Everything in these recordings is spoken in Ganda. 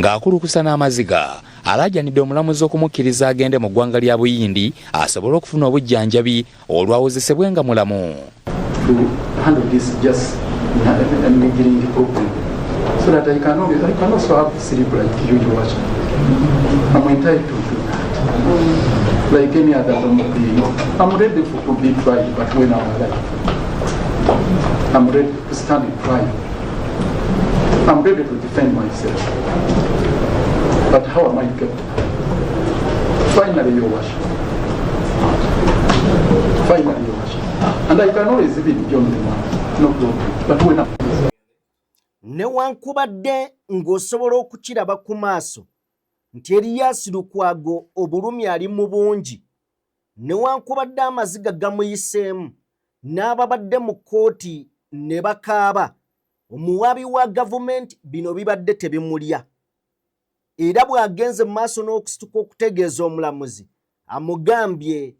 ng'akulukusa n'amaziga alaajanidde omulamuzi okumukkiriza agende mu ggwanga lya Buyindi asobole okufuna obujjanjabi olwawozesebwe nga mulamu. So that I can also have sleep like you watch. I'm entitled to do that. Like any other human I'm ready to be tried, but when I'm alive, I'm ready to stand in trial. I'm ready to defend myself. But how am I kept? Finally, you watch. Finally, you watch. And I can always be beyond the man. No problem. But when I'm newankubadde ng'osobola okukiraba ku maaso nti Erias Lukwago obulumi ali mu bungi, newankubadde amaziga gamuyiseemu n'ababadde mu kkooti ne bakaaba, omuwaabi wa gavumenti bino bibadde tebimulya. Era bw'agenze mu maaso n'okusituka okutegeeza omulamuzi amugambye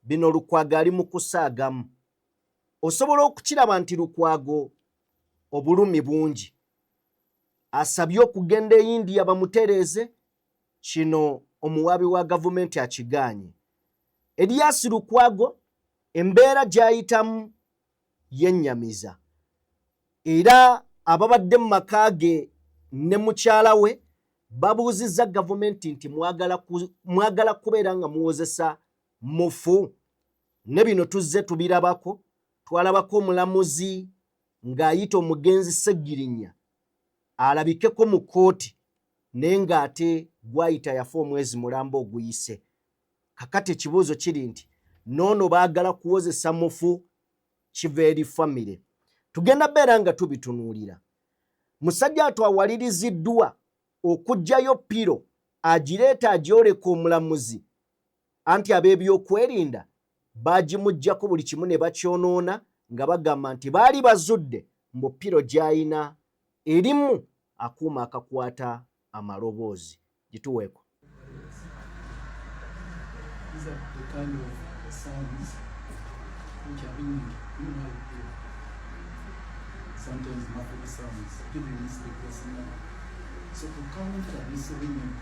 bino Lukwago ali mu kusaagamu. Osobola okukiraba nti Lukwago obulumi bungi. Asabye okugenda e India bamutereeze, kino omuwaabi wa gavumenti akigaanye. Erias Lukwago embeera gy'ayitamu yennyamiza. Era ababadde mu maka ge ne mukyala we babuuzizza gavumenti nti mwagala kubeera nga muwozesa mufu. Ne bino tuzze tubirabako, twalabako omulamuzi ng'ayita omugenzi Seggirinya alabikeko mu kkooti naye ng'ate gwayita yafa omwezi mulamba oguyise. Kakati ekibuuzo kiri nti noono baagala kuwozesa mufu kiva eri famire. Tugenda beera nga tubitunuulira. Musajja atwawaliriziddwa okuggyayo piro agireeta agyoleka omulamuzi anti ab'ebyokwerinda baagimuggyako buli kimu ne bakyonoona nga bagamba nti baali bazudde mbu piro gy'ayina erimu akuuma akakwata amaloboozi. Gituweeko. These are the kind of sounds which are in sometimes muffled sounds, giving this the person. So to counter this ringing,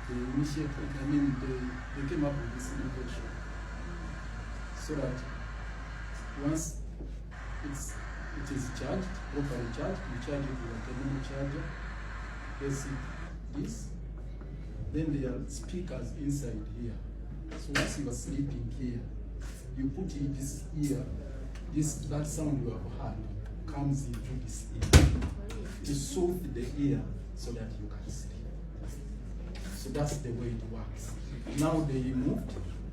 they came up with this innovation so that once it is charged, properly charged, you charge it with a normal charger, basic this, then there are speakers inside here. So once you are sleeping here, you put in this ear, that sound you have heard comes into this ear to soothe the ear so that you can sleep. So that's the way it works. Now they removed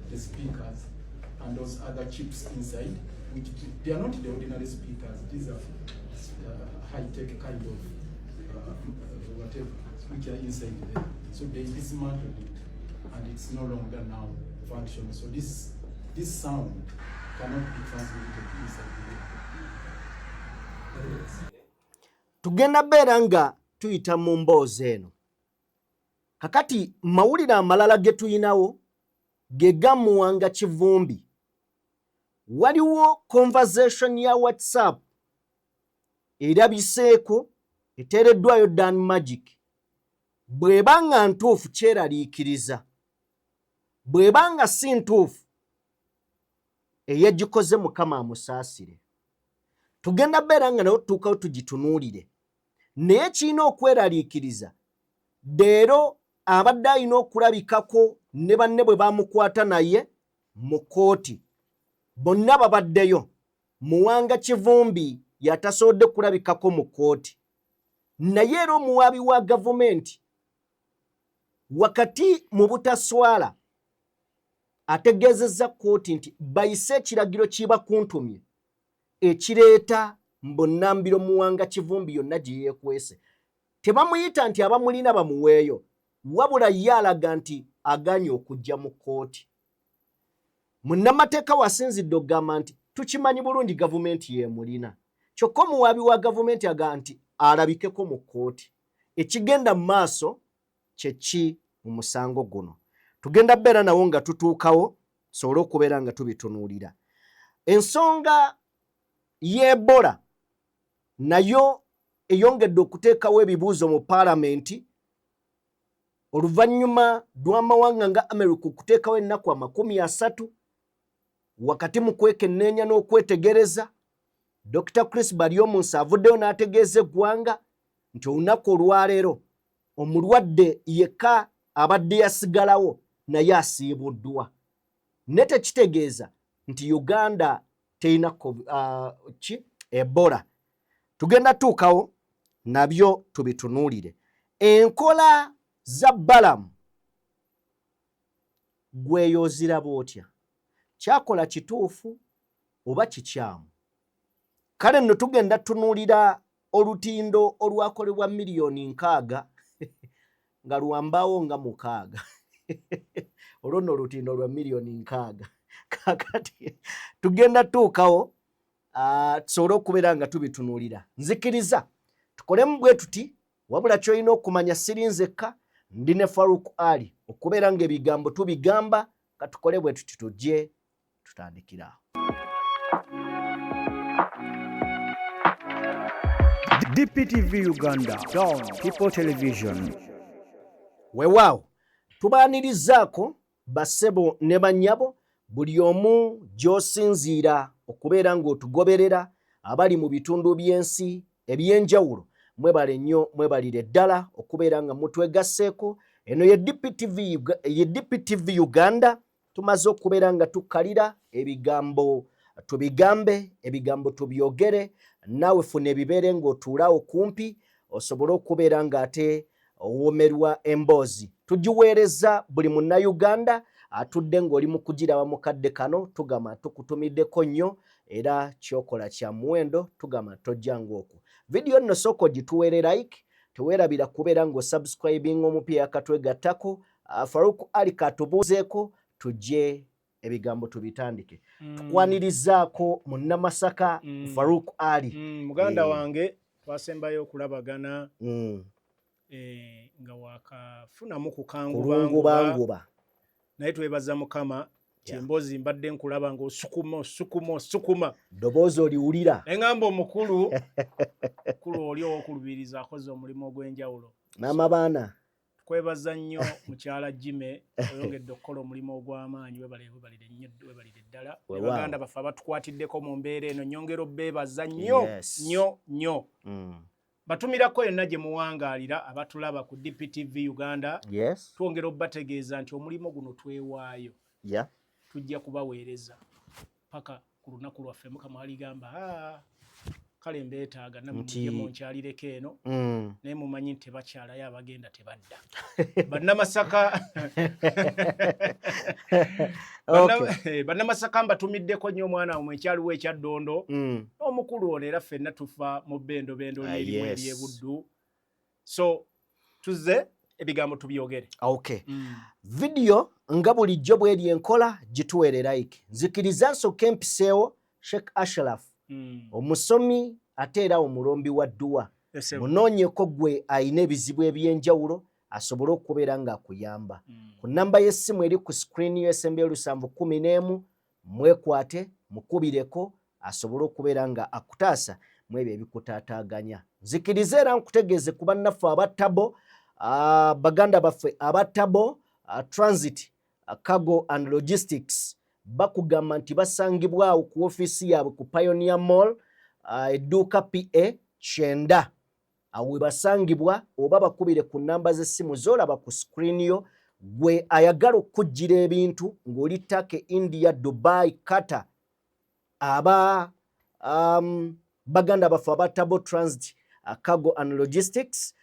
the speakers and those other chips inside, which they are not the ordinary speakers. These are high-tech kind of whatever, which are inside there. So they dismantled it, and it's no longer now functional. So this sound cannot be transmitted inside the ear. Tugenda beera nga tuyita mu mboozi eno. Kakati mawulire amalala ge tuyinawo ge gamuwanga Kivumbi. Waliwo conversation ya WhatsApp erabiseeko eteereddwayo Dan Magic. Bw'ebanga ntuufu kyeraliikiriza, bw'ebanga si ntuufu eyagikoze Mukama amusaasire. Tugenda beera nga nayo tutuukawo tugitunuulire. Naye kirina okweraliikiriza, leero abadde alina okulabikako ne banne bwe bamukwata naye mu kkooti. Bonna babaddeyo. Muwanga Kivumbi yatasobodde kulabikako mu kkooti. Naye era omuwaabi wa gavumenti wakati mu butaswala ategeezezza kkooti nti bayise ekiragiro kibakuntumye ekireeta mbonnambiro Muwanga Kivumbi yonna gye yeekwese. Tebamuyita nti abamulina bamuweeyo, wabula ye alaga nti aganye okujja mu kkooti. Munnamateeka wasinzidde okugamba nti tukimanyi bulungi gavumenti yeemulina, kyokka omuwaabi wa gavumenti agamba nti alabikeko mu kkooti. Ekigenda mu maaso kye ki mu musango guno? Tugenda beera nawo nga tutuukawo tusobole okubeera nga tubitunuulira. Ensonga y'Ebola nayo eyongedde okuteekawo ebibuuzo mu paalamenti oluvannyuma lw'amawanga nga America okuteekawo ennaku 30 wakati mu kwekenneenya n'okwetegereza, Dr. Chris Baryomunsi avuddeyo n'ategeeza eggwanga nti olunaku olwaleero omulwadde yekka abadde yasigalawo naye asiibuddwa. Ne tekitegeeza nti Uganda terina Ebola. Tugenda tuukawo nabyo tubitunuulire. Enkola za Balamu gweyoziraba otya? Kyakola kituufu oba kikyamu? Kale nno tugenda tunuulira olutindo olwakolebwa miliyoni 6 nga lwambaawo nga 6 olwo nno olutindo lwa miliyoni 6. Kakati tugenda tuukawo tusobole okubeera nga tubitunuulira. Nzikiriza tukolemu bwe tuti, wabula ky'olina okumanya sirinzekka, ndi ne Farouk Ali okubeera ng'ebigambo tubigamba, katukole bwe tuti tujje tutandikira. DPTV Uganda, Dawn People Television. Weewaawo tubaanirizaako bassebo ne bannyabo, buli omu gy'osinziira okubeera ng'otugoberera, abali mu bitundu by'ensi eby'enjawulo, mwebale nnyo, mwebalire ddala okubeera nga mutwegasseeko. Eno ye DPTV Uganda, tumaze okubeera nga tukkalira ebigambo tubigambe, ebigambo tubyogere, naawe funa ebibeere ng'otuulaawo kumpi osobole okubeera ng'ate owomerwa emboozi. Tugiweereza buli munnayuganda atudde ng'oli mu kugiraba mu kadde kano, tugamba tukutumiddeko nnyo era kyokola kya muwendo, tugamba tojjanga okwo. Vidiyo nno sooka ogituweere like, teweerabira kubeera ng'osubscribing omupya akatwegattako. Farouk Ali katubuuzeeko tujje ebigambo tubitandike. Tukwanirizaako munnamasaka Farouk Ali. Muganda wange twasembayo okulabagana nga wakafunamu kulungubanguba. Naye twebaza Mukama emboozi mbadde nkulaba ng'osukuma. Ddoboozi oliwulira. Engamba omukulu oli owokulubiriza akoze omulimu ogw'enjawulo. N'amabaana. Kwebaza nnyo mukyala Jime oyongedde okukola omulimu ogw'amaanyi, webalire nnyo, webalire ddala. Baganda baffe abatukwatiddeko mu mbeera eno nyongera obbeebaza nnyo. Batumirako yonna gye muwangaalira abatulaba ku DPTV Uganda. Twongera obbategeeza nti omulimu guno twewaayo. Tujja kubaweereza paka ku lunaku lwaffe. Mukama aligamba kale mbeetaaga namujje munkyalireko eno, naye mumanyi nti tebakyalayo abagenda tebadda. Bannamasaka Bannamasaka mbatumiddeko nnyo omwana wamwe ekyaliwo ekyaddondo, omukulu ono era ffenna tufa mu bbendobendo lyerimu ery'ebuddu. So tuzze ebigambo tubyogere. Vidiyo nga bulijjo bw'eri enkola gituweere like. Nzikiriza nsooke mpiseewo Sheikh Ashraf, omusomi ate era omulombi wa dduwa. Munoonyeko gwe ayina ebizibu eby'enjawulo asobole okubeera ng'akuyamba. Ku nnamba y'essimu eri ku screen yo esembe 711, mwekwate mukubireko asobole okubeera nga akutaasa mu ebyo ebikutaataaganya. Nzikiriza era nkutegeeze ku bannaffe abattabo, baganda baffe abattabo Transit Cargo and Logistics, bakugamba nti basangibwawo ku ofiisi yaabwe ku Pioneer Mall, edduuka PA 9. Awo we basangibwa, oba bakubire ku nnamba z'essimu z'olaba ku screen yo. Gwe ayagala okujjira ebintu ng'oli Turkey, India, Dubai, Qatar, baganda baffe abattabo Transit Cargo and Logistics,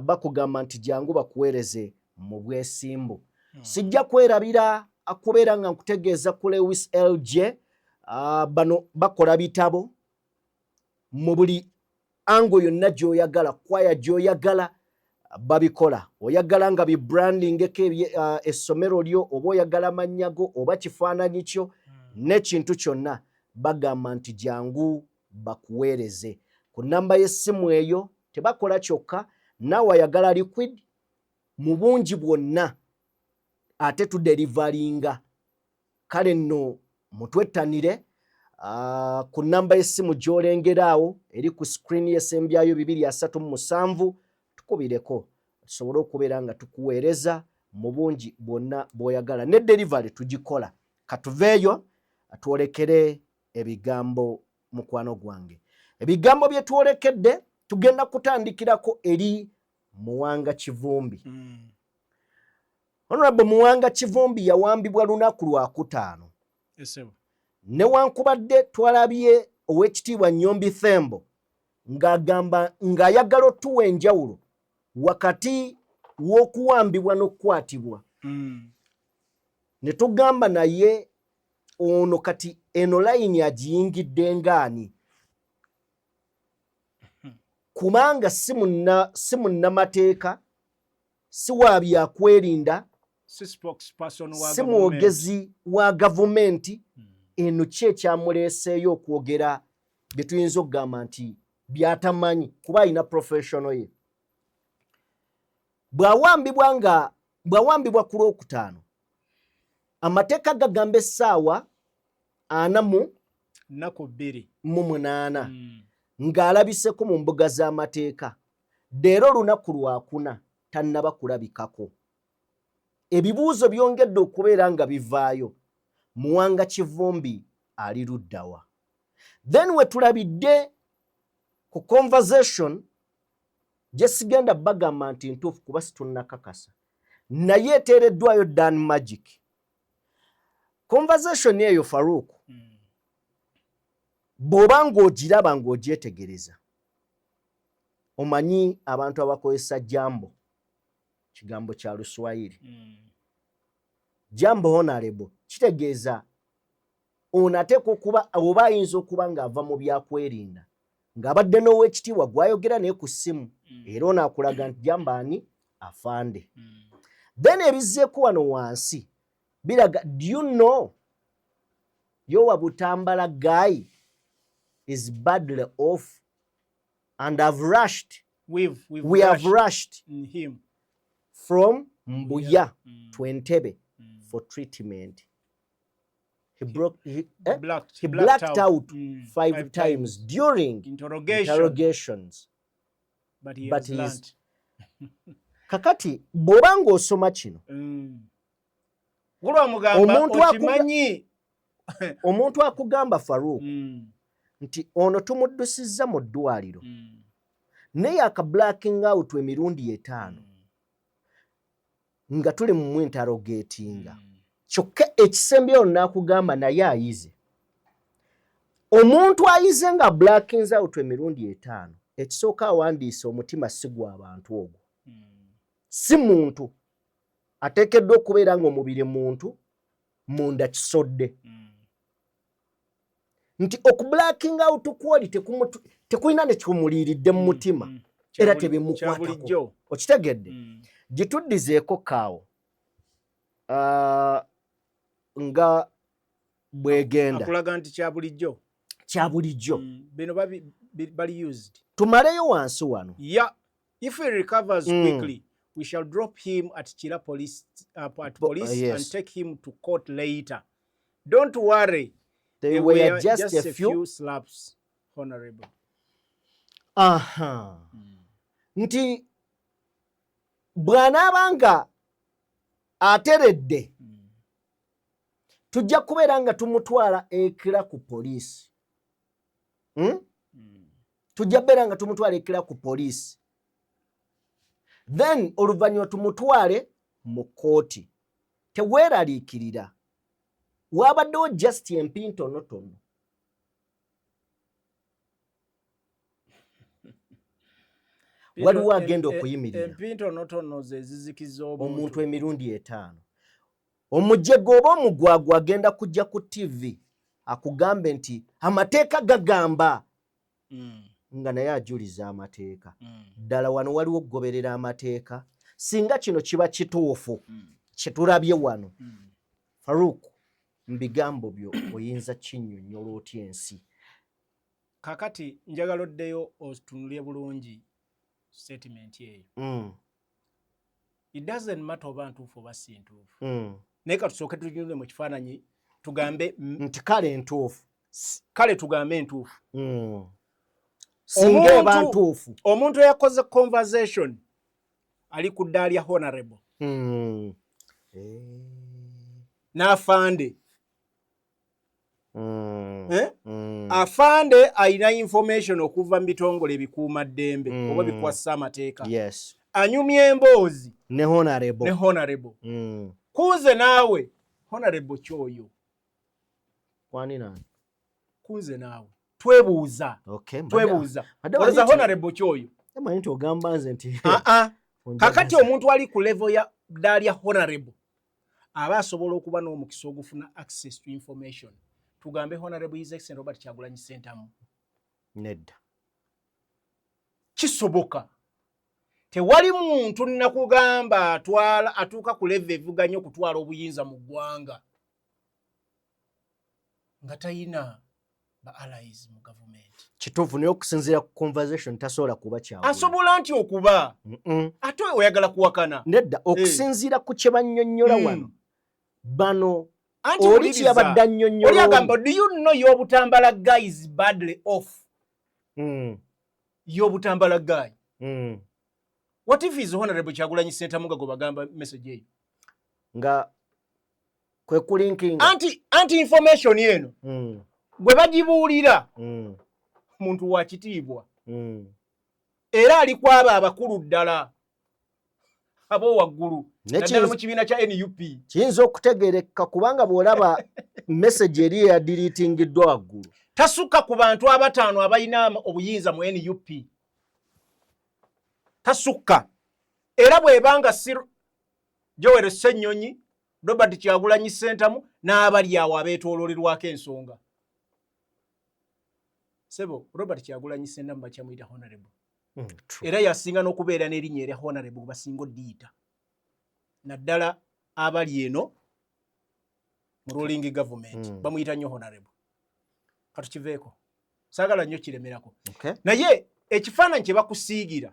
bakugamba nti jangu bakuweereze mu bwesimbu. Sijja kwerabira akubeera nga nkutegeeza ku Lewis LJ. Bano bakola bitabo mu buli ango yonna gy'oyagala, kwaya gy'oyagala babikola. Oyagala nga bibrandingeko essomero lyo, oba oyagala mannyago oba kifaananyi kyo n'ekintu kyonna, bagamba nti jangu bakuweereze. Ku nnamba y'essimu eyo tebakola kyokka, naawe ayagala liquid mu bungi bwonna ate tuderivalinga. Kale nno mutwettanire ku nnamba y'essimu gy'olengeraawo eri ku screen y'essembyayo 237, tukubireko tusobole okubeera nga tukuweereza mu bungi bwonna bw'oyagala ne delivery tugikola. Katuveeyo atwolekere ebigambo mukwano gwange. Ebigambo bye twolekedde tugenda kutandikirako eri Muwanga Kivumbi. Honorable Muwanga Kivumbi yawambibwa lunaku Lwakutaano. Newankubadde twalabye Oweekitiibwa Nnyombi Thembo ng'ayagala otuwa enjawulo wakati w'okuwambibwa n'okukwatibwa. Ne tugamba naye ono kati eno layini agiyingidde ngaani? Kubanga si munnamateeka, si wa byakwerinda, si mwogezi wa gavumenti. Eno ki ekyamuleeseeyo okwogera bye tuyinza okugamba nti by'atamanyi kuba alina professional ye. Bw'awambibwa ku Lwokutaano, amateeka gagamba essaawa 48 ng'alabiseko mu mbuga z'amateeka. Leero lunaku Lwakuna tannaba kulabikako. Ebibuuzo byongedde okubeera nga bivaayo. Muwanga Kivumbi ali luddawa? Then we tulabidde ku conversation gye sigenda bagamba nti ntuufu kuba situnnakakasa, naye eteereddwayo Dan Magic. Conversation eyo Farouk, bw'oba ng'ogiraba ng'ogyetegereza, omanyi abantu abakozesa jambo, kigambo kya Luswayiri. Jambo honorable kitegeeza ono ateekwa okuba oba ayinza okuba ng'ava mu byakwerinda ng'abadde n'Oweekitiibwa gw'ayogera naye ku ssimu, era ono akulaga nti jambo ani afande. Then ebizzeeko wano wansi biraga, do you know Yowa Butambala guy is badly off and have rushed. We have rushed him from Mbuya to Entebbe for treatment. He blacked out 5 times during interrogations. But he has learned. Kakati bw'oba ng'osoma kino, omuntu akugamba Farouk nti ono tumuddusizza mu ddwaliro naye akablacking out emirundi 5 nga tuli mu interrogatinga. Kyokka ekisembye ono n'akugamba naye ayize. Omuntu ayize nga blackings out emirundi 5, ekisooka awandiise omutima si gw'abantu ogwo. Si muntu ateekeddwa okubeera ng'omubiri muntu munda kisodde. Nti okublacking out kwoli tekulina ne kikumuliiridde mu mutima era tebimukwatako. Okitegedde? Gituddizeeko kaawo nga bwegenda akulaga nti kya bulijjo. Bino bali used. Tumaleyo wansi wano. Yeah, if he recovers quickly, we shall drop him at Kira police yes. and take him to court later. Don't worry. They were just a few slaps, honorable. Aha. Nti bw'anaaba nga ateredde, tujja kubeera nga tumutwala ekira ku poliisi. Tujja kubeera nga tumutwala ekira ku poliisi. Then oluvannyuma tumutwale mu kooti. Teweeraliikirira. Wabaddewo just empintonotono. Waliwo agenda okuyimirira. Empintonotono ze zizikiza omuntu emirundi 5. Omujjego oba omugwagwa agenda kujja ku TV akugambe nti amateeka gagamba nga naye ajuliza amateeka. Ddala wano waliwo okugoberera amateeka. Singa kino kiba kituufu kyetulabye wano, Farouk, mbigambo byo oyinza kinnyonnyola otya ensi? Kakati njagala oddeyo otunulye bulungi statement eyo. It doesn't matter oba ntuufu oba si ntuufu. Naye katusooke tunyule mu kifaananyi tugambe nti kale ntuufu. Kale tugambe ntuufu. Singa eba ntuufu. Omuntu eyakoze conversation ali ku ddaali ya honorable n'afande afande alina information okuva mu bitongole ebikuuma ddembe oba bikwasa amateeka anyumya emboozi ne honorable kunze naawe honorable kyoyo kunze naawe twebuuza oleza honorable kyoyo kakati omuntu ali ku level ya ddaali ya honorable aba asobola okuba n'omukisa ogufuna access to information. Tugambe Honorable His Excellency Robert Kyagulanyi Ssentamu. Nedda. Kisoboka. Tewali muntu nakugamba atuuka ku level evuganya okutwala obuyinza mu ggwanga nga tayina ba allies mu government. Kituufu naye okusinziira ku conversation tasobola kuba Kyagulanyi. Asobola nti okuba. Ate oyagala kuwakana. Nedda okusinziira ku kye bannyonnyola wano. Bano oli kyabadde annyonnyola. Oli agamba, do you know your Butambala guy is badly off? Your Butambala guy. What if his Honorable Kyagulanyi Ssentamu nga bagamba message eyo? Nga kwe kulinkinga. Anti information yeno. Gwe bagibuulira. Muntu wa kitiibwa. Era ali kwaba abakulu ddala. Abo waggulu. Naddala mu kibiina kya NUP. Kiyinza okutegeereka kubanga bw'olaba message eri eyadiriitingiddwa waggulu. Tasukka ku bantu abataano abalina obuyinza mu NUP. Tasukka. Era bw'ebanga Joel Ssennyonyi, Robert Kyagulanyi Ssentamu n'abali awo abeetooloolerwako ensonga. Sebo, Robert Kyagulanyi Ssentamu bakyamuyita honorable. Era yasinga n'okubeera n'erinnya erya honorable gwe basinga oddiyita. Naddala abali eno mu ruling government bamuyita nnyo honorable. Katukiveeko. Saagala nnyo kiremerako. Naye ekifaananyi kye bakusiigira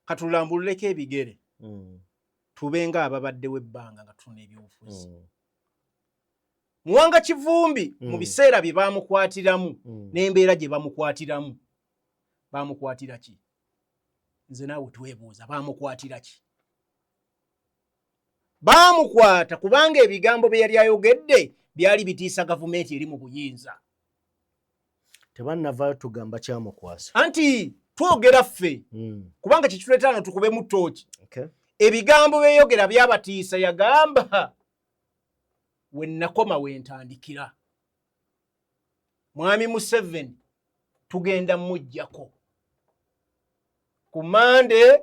katulambululeko ebigere tubenga ababaddewo ebbanga nga tufuna ebyobufuzi. Muwanga Kivumbi mu biseera bye baamukwatiramu n'embeera gye bamukwatiramu. Bamukwatira ki? Nze naawe twebuuza bamukwatira ki? Bamukwata kubanga ebigambo bye yali ayogedde byali bitiisa gavumenti eri mu buyinza. Tebannavaayo tugamba kyamukwasa. Anti twogera ffe kubanga kikituleetera tukube mu ttooki. Ebigambo byeyogera byabatiisa yagamba we nakoma we ntandikira. Mwami Museveni tugenda mujjako. Ku Monday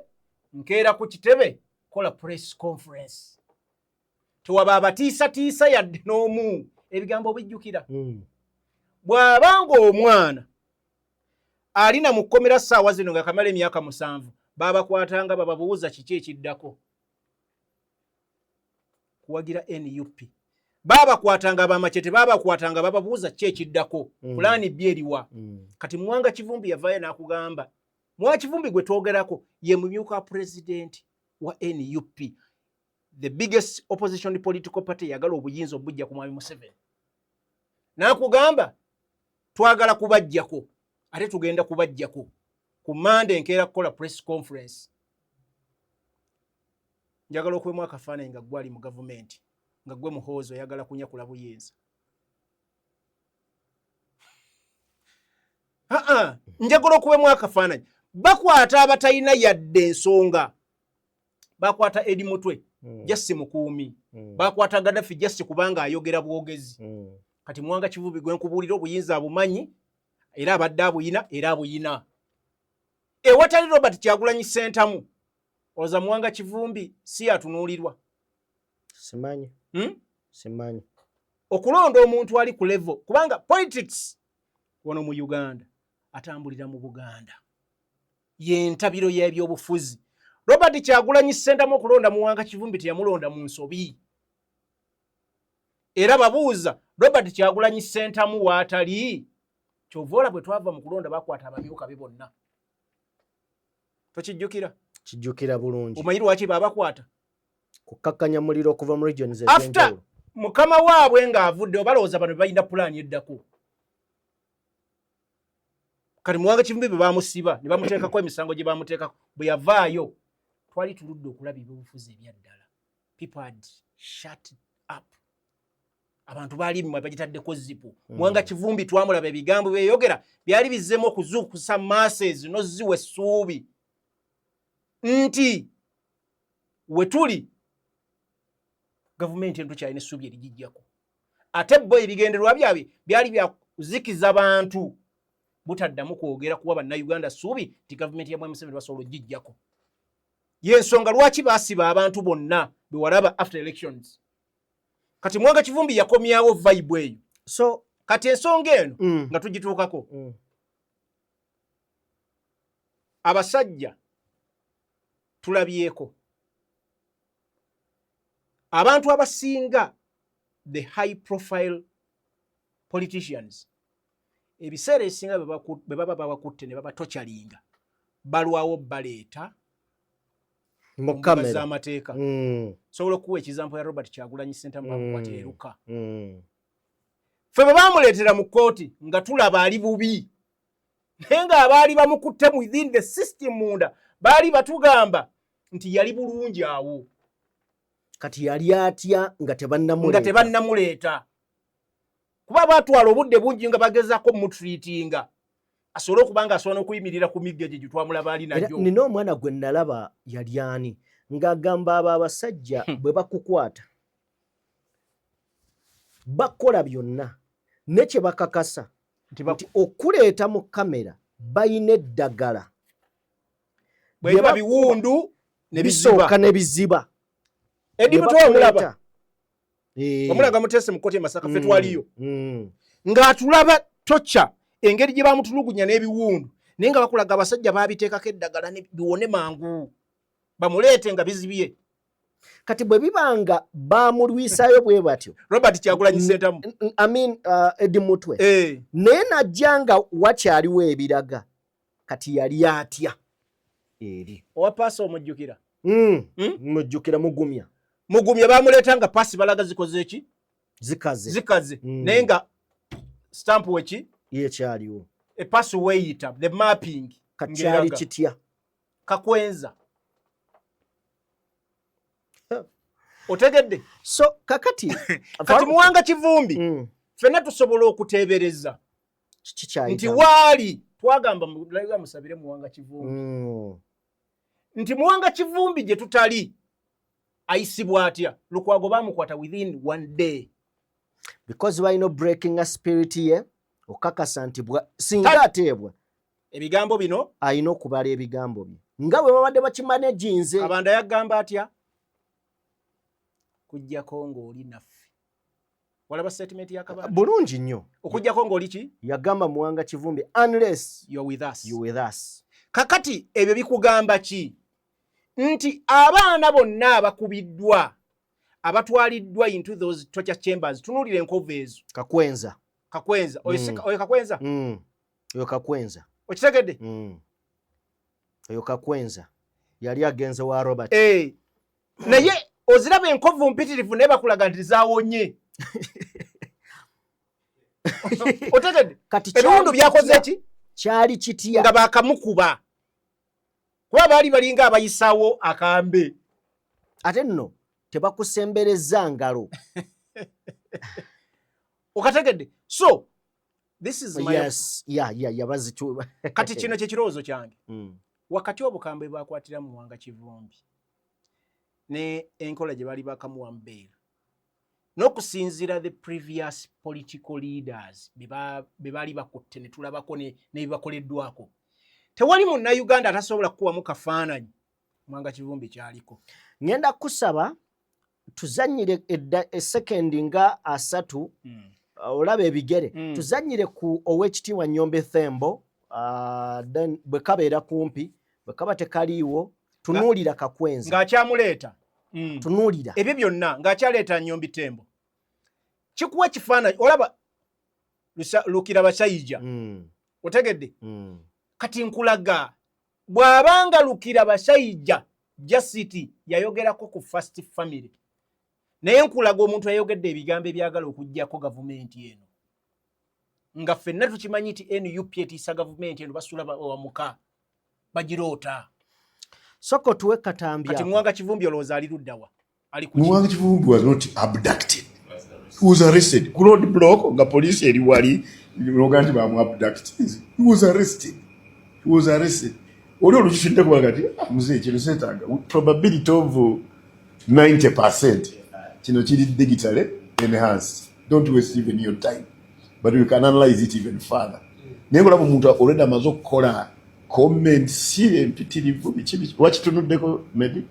nkeera ku kitebe kola press conference. Tuwaba abatiisa yadde n'omu ebigambo bijjukira. Bw'abanga omwana alina mu kkomera ssaawa zino nga kamala emyaka 7 babakwatanga bababuuza kiki ekiddako. Kuwagira NUP. Babakwatanga abamachete babakwatanga bababuuza kiki ekiddako. Pulaani B eriwa. Kati Muwanga Kivumbi yavaayo n'akugamba. Muwanga Kivumbi gwe twogerako ye mumyuka president wa NUP. The biggest opposition political party yagala obuyinza obujja ku Mwami Museveni. N'akugamba twagala kubajjako. Ate tugenda kubajjako. Ku Monday nkeera kukola press conference. Njagala okwemu akafaananyi nga gwali mu government. Nga gwe muhoozo yagala kunyakula buyinza. Njagala okwemu akafaananyi. Bakwata abatalina yadde ensonga. Bakwata Edi Mutwe. Jasi Mukuumi. Bakwata Gaddafi jasi kubanga ayogera bwogezi. Kati Muwanga Kivumbi gwe nkubuulira obuyinza abumanyi. Era abadde abuyina era abuyina. Ewatali Robert Kyagulanyi Ssentamu oza Muwanga Kivumbi si atunuulirwa. Simanyi. Simanyi. Okulonda omuntu ali ku level kubanga politics wano mu Uganda atambulira mu Buganda. Ye ntabiro y'ebyobufuzi. Robert Kyagulanyi Ssentamu okulonda Muwanga Kivumbi teyamulonda mu nsobi. Era babuuza Robert Kyagulanyi Ssentamu waatali. Kyovola bwe twava mu kulonda bakwata abamyuka be bonna. Tokijjukira? Kijjukira bulungi. Omanyi lwaki babakwata? Kukakkanya muliro okuva mu regions ez'enjawulo. After mukama waabwe ng'avudde obalowooza bano balina pulaani eddako. Kati Muwanga Kivumbi bwe bamusiba ne bamuteekako emisango gye bamuteekako bwe yavaayo twali tuludde okulaba ebyobufuzi ebyaddala. People had shut up. Abantu baali mmwe bagitaddeko zipu. Mwanga Kivumbi twamulaba ebigambo byeyogera byali bizzemu okuzuukusa masses n'ozziwa essuubi nti wetuli gavumenti ento kyalina essuubi erigijjako. Ate bo ebigendererwa byabwe byali bya kuzikiza abantu butaddamu kwogera kuwa bannayuganda ssuubi nti gavumenti ya Mwami Museveni basobola ogijjako. Y'ensonga lwaki baasiba abantu bonna be walaba after elections. Kati Mwanga Kivumbi yakomyawo vibe eyo. So kati ensonga eno nga tugituukako. Abasajja tulabyeko. Abantu abasinga the high profile politicians ebiseera ebisinga be baba babakutte ne babatochalinga balwawo baleeta mu kamera z'amateeka. Sobola okuwa ekizampo ya Robert Kyagulanyi Ssentamu kwateruka. Ffe bwe bamuleetera mu kkooti nga tulaba ali bubi naye nga abaali bamukutte within the system munda baali batugamba nti yali bulungi awo. Kati yali atya nga tebannamuleeta. Kuba batwala obudde bungi nga bagezaako mutreatinga asobole okubanga asobola okuyimirira ku migga gye twamulaba ali najjo. Nina omwana gwe nalaba yali ani ng'agamba abo abasajja bwe bakukwata bakola byonna ne kye bakakasa nti okuleeta mu kamera bayina eddagala bwe biba biwundu ne bisooka ne biziba. Edimu twamulaba. Omulaga Mutese mu kkooti e Masaka ffe twaliyo. Ng'atulaba tocha engeri gye bamutulugunya n'ebiwundu naye nga bakulaga abasajja baabiteekako eddagala ne biwone mangu bamuleete nga bizibye. Kati bwe bibanga bamulwisayo bwe batyo Robert Kyagulanyi Ssentamu Eddie Mutwe naye najja nga wakyaliwo ebiraga kati yali atya eri owa paasi omujjukira. Mujjukira Mugumya bamuleeta nga paasi balaga zikoze eki zikaze naye nga stamp weki yekyaliwo epaasi weeyita the mapping kakyali kitya kakwenza. Otegedde? So kakati kati Mwanga Kivumbi ffenna tusobola okuteebereza nti waali twagamba musabire Mwanga Kivumbi nti Mwanga Kivumbi gye tutali ayisibwa atya. Lukwago bamukwata within one day because why no breaking a spirit ye okakasa nti singa ateebwa ebigambo bino ayina okubala ebigambo bye nga bwe babadde bakimanaginze. Kabanda yagamba atya kujjako ng'oli naffe. Walaba statement ya Kabanda bulungi nnyo. Okujjako ng'oli ki yagamba Mwanga Kivumbi unless you're with us. Kakati ebyo bikugamba ki nti abaana bonna abakubiddwa abatwaliddwa into those torture chambers tunuulira enkovu ezo. Kakwenza oyo Kakwenza oyo Kakwenza okitegedde oyo Kakwenza yali agenze wa Robert naye oziraba enkovu mpitirivu naye bakulaga nti zaawonye. Otegedde ebiwundu byakoze ki kyali kitya nga bakamukuba kuba baali balinga abayisaawo akambe ate nno tebakusembereza ngalo. Okategedde? So this is my bazituba kati kino kye kirowoozo kyange. Wakati obukambe bwakwatira mu Mwanga Kivumbi ne enkola gye baali bakamuwa mbeera n'okusinziira the previous political leaders be baali bakutte ne tulabako n'ebibakoleddwako tewali munnayuganda atasobola kukuwamu kafaananyi Mwanga Kivumbi kyaliko. Ngenda kusaba tuzannyire esekendi nga 3 olaba ebigere tuzannyire ku Oweekitiibwa Nnyombe Thembo then bwe kabeera kumpi bwe kaba tekaliiwo tunuulira Kakwenza ng'akyamuleeta tunuulira ebyo byonna ng'akyaleeta Nnyombe Thembo kikuwa ekifaananyi olaba Lukira Basayija otegedde kati nkulaga bw'abanga Lukira Basayija Jasiti yayogerako ku First Family naye nkulaga omuntu ayogedde ebigambo ebyagala okuggyako gavumenti eno nga ffenna tukimanyi nti NUP etiisa gavumenti eno basula wamuka bagiroota. Soko tuwe katambya. Kati Muwanga Kivumbi olowooza ali luddawa? Ali ku Muwanga Kivumbi was not abducted. He was arrested. Ku road block nga police eri wali loga nti bamu abducted. He was arrested. Oli olukitudde kuba kati muzee kino seetaaga probability of 90% kino kiri digitally enhanced. Don't waste even your time. But you can analyze it even further. Naye olaba omuntu already amaze okukola comment si empitirivu biki wakitunuddeko maybe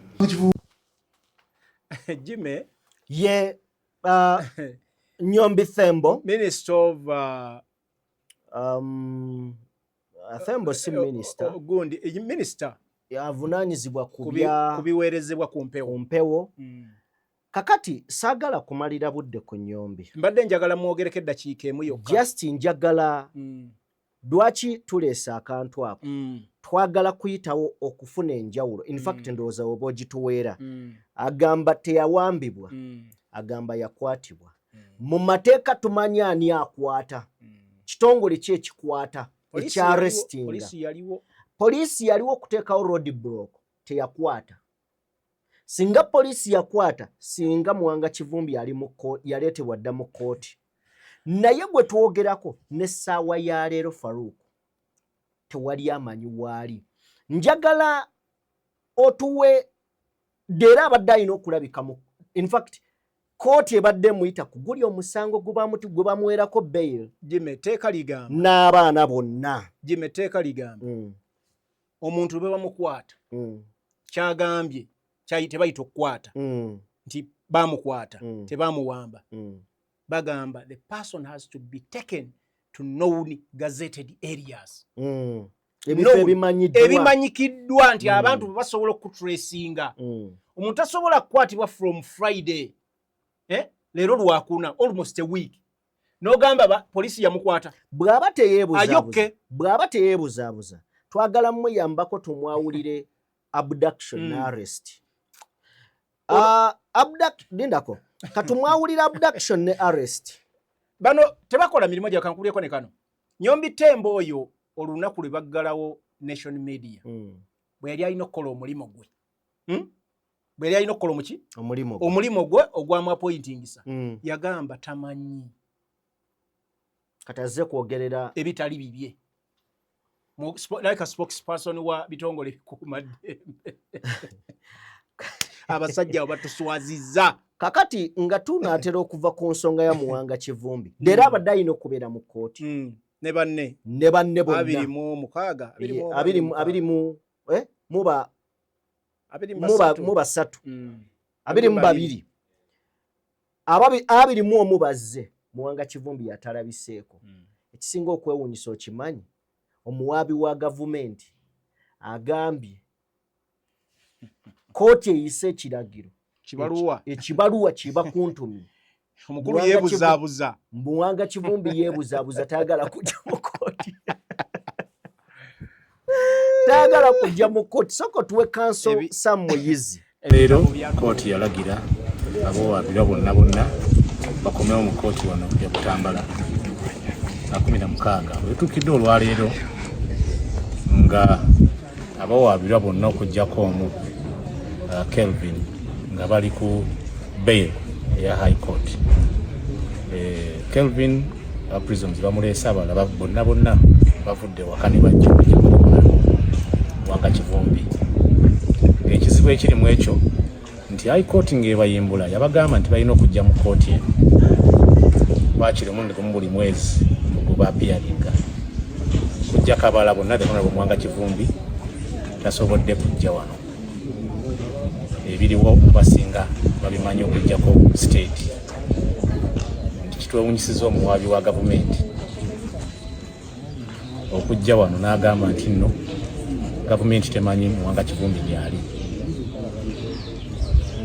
Jimmy ye Nyombi Thembo Minister of Thembo si minister gundi minister avunanyizibwa kubiweerezebwa ku mpewo. Kakati saagala kumalira budde ku Nyombi. Mbadde njagala mwogereko eddakiika emu yokka. Just njagala lwaki tuleesa akantu ako. Twagala kuyitawo okufuna enjawulo. In fact ndowooza oba ogituweera. Agamba teyawambibwa. Agamba yakwatibwa. Mu mateeka tumanya ani akwata. Kitongole ki ekikwata ekyarestinga. Poliisi yaliwo okuteekawo road block teyakwata. Singa poliisi yakwata singa Muwanga Kivumbi yaleetebwa dda mu kooti. Naye gwe twogerako n'essaawa ya leero Farouk tewali amanyi waali. Njagala otuwe dera abadde alina okulabika mu in fact kooti ebadde muyita kugulya omusango gwe bamuweerako bail. Jimmy teeka ligamba n'abaana bonna. Jimmy teeka ligamba omuntu bwe bamukwata kyagambye tebayita okukwata nti bamukwata tebamuwamba bagamba the person has to be taken to known gazetted areas. Ebimanyikiddwa nti abantu basobola okutracinga. Omuntu asobola kukwatibwa from Friday leero lwakuna almost a week n'ogamba poliisi yamukwata bw'aba teyeebuzaabuza twagala mmuyambako tumwawulire abduction na arrest. Lindako katumwawulira abduction ne arrest. Bano tebakola mirimu gya kankuleko ne kano. Nyombi Thembo oyo olunaku lwe baggalawo Nation Media bwe yali alina okukola omulimu gwe. Bwe yali alina okukola muki? Omulimu gwe ogwamu appointingisa. Yagamba tamanyi. Kataze kwogerera ebitali bibye. Like a spokesperson wa bitongole bikuumaddembe. Abasajja batuswaziza. Kakati nga tunaatera okuva ku nsonga ya Muwanga Kivumbi. Dera abadde alina okubeera mu kooti. Ne banne bonna. 26 mu basatu. 22. Abiri mu omu bazze. Muwanga Kivumbi yatalabiseeko. Ekisinga okwewuunyisa okimanyi omuwaabi wa gavumenti agambye kooti eyise ekiragiro ekibaluwa kiba kuntumye omukulu yeebuzaabuza Muwanga Kivumbi yeebuzaabuza tayagala kujja mu kooti. Tayagala kujja mu kooti. Soko tuwe kanso Sam Moyizi. Leero kooti yalagira abowaabirwa bonna bakomewo mu kooti wano ya Butambala 16 wetuukidde olwaleero nga abawaabirwa bonna okuggyako omu Kelvin nga bali ku bail eya High Court. Kelvin prisons bamuleese abalala bonna bavudde waka ne bajja Muwanga Kivumbi. Ekizibu ekiri mu ekyo nti High Court ng'ebayimbula yabagamba nti balina okujja mu kooti eno bakiri mundi gumu buli mwezi okuba apiyaringa kujja kabala bonna tekonabo Muwanga Kivumbi tasobodde kujja wano. Ebiriwo basinga babimanyi okujjako state. Kitwewunyisiza omuwaabi wa gavumenti okujja wano n'agamba nti nno gavumenti temanyi Muwanga Kivumbi gyali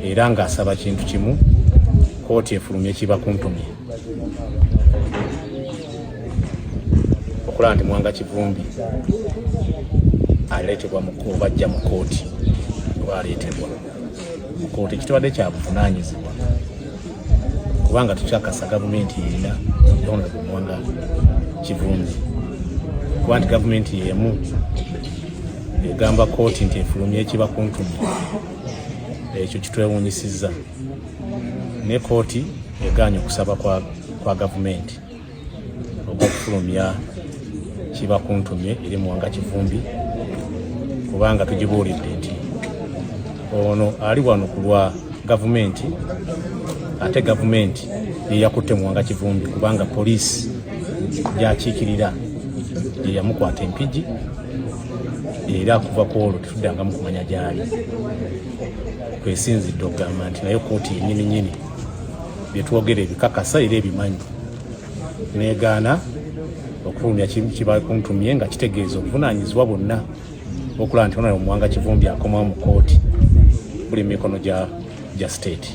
era ng'asaba kintu kimu kooti efulumye kiba kuntumye okulaba nti Muwanga Kivumbi aleetebwa bajja mu kooti lwaleetebwa mu kooti ekitwadde kya buvunaanyizibwa kubanga tukyakasa gavumenti yerina Honorable Muwanga Kivumbi kuba nti gavumenti yemu egamba kooti nti efulumya ekibakuntumye. Ekyo kitwewuunyisizza. Ne kooti egaanye okusaba kwa gavumenti okufulumya kibakuntumye eri Muwanga Kivumbi, kubanga tugibuulidde nti ono ali wano ku lwa gavumenti, ate gavumenti yeyakutte Muwanga Kivumbi kubanga poliisi gyakiikirira ye yamukwata empigi, era kuva ku olwo tetuddangamu kumanya gyali. Twesinzidde okugamba nti naye kooti yennyini byetwogera ebikakasa era ebimanyi, neegaana okufulumya kibakuntumye nga kitegeeza obuvunaanyizibwa bwonna okulaba nti ono Muwanga Kivumbi akomawo mu kooti buli mikono gya state.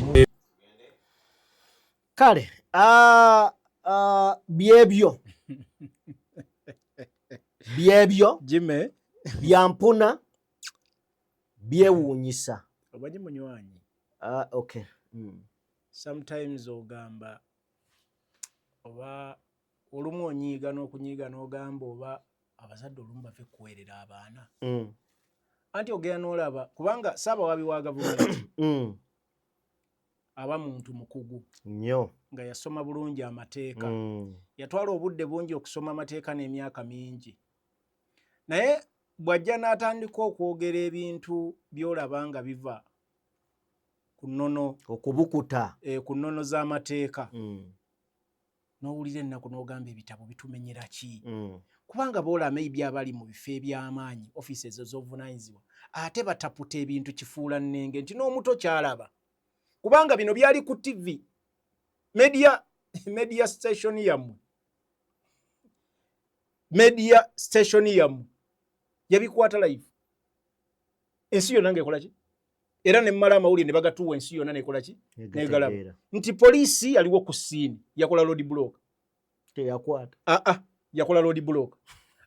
Kale byebyo Jimmy byampuna byewuunyisa. obanyi munywanyi. Okay. Sometimes ogamba oba olumu onyiiga n'okunyiiga n'ogamba oba abazadde olumu bave kuweerera abaana. Anti ogenda n'olaba kubanga Ssaabawabi wa gavumenti aba muntu mukugu nnyo nga yasoma bulungi amateeka. Yatwala obudde bungi okusoma amateeka n'emyaka mingi. Naye bw'ajja n'atandika okwogera ebintu by'olaba nga biva ku nnono okubukuta ku nnono z'amateeka, n'owulira ennaku n'ogamba ebitabo bitumenyera ki? Kubanga boolama ebyabali mu bifo eby'amaanyi, ofiisi ezo z'obuvunaanyizibwa, ate bataputa ebintu kifuula nnenge nti n'omuto kyalaba. Kubanga bino byali ku TV, media station yammwe, media station yammwe yabikwata live. Ensi yonna ng'ekola ki? Era ne mmala amawulire ne bagatuwa ensi yonna n'ekola ki? N'egalaba. Nti poliisi yaliwo ku ssiini yakola road block. Teyakwata. Yakola road block.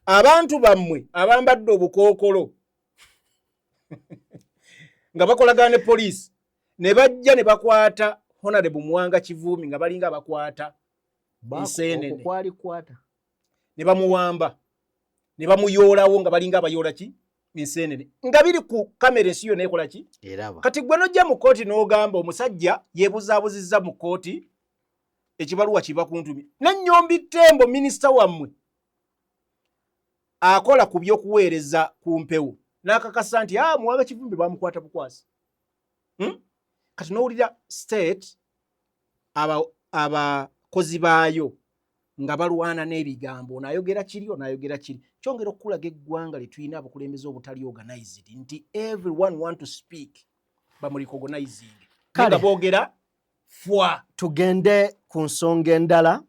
Abantu bammwe abambadde obukookolo nga bakolagana ne poliisi ne bajja ne bakwata Honorable Muwanga Kivumbi nga balinga bakwata enseenene. Kwalikwata. Ne bamuwamba. Ne bamuyoolawo nga balinga abayoola ki? Enseenene. Nga biri ku kamera ensi yonna ekola ki? Eraba. Kati gwe n'ojja mu kooti n'ogamba omusajja yeebuzaabuzizza mu kooti ekibaluwa kibakuntumye. Nannyombi Ttembo minisita wammwe akola ku by'okuweereza ku mpewo n'akakasa nti Muwanga Kivumbi bamukwata bukwasi. Kati n'owulira state abakozi baayo nga balwana n'ebigambo, onayogera kiri onayogera kiri. Kyongera okulaga eggwanga lye tulina abakulembeze obutali organized nti everyone want to speak bamurecognize nga boogera fwa. Tugende ku nsonga endala.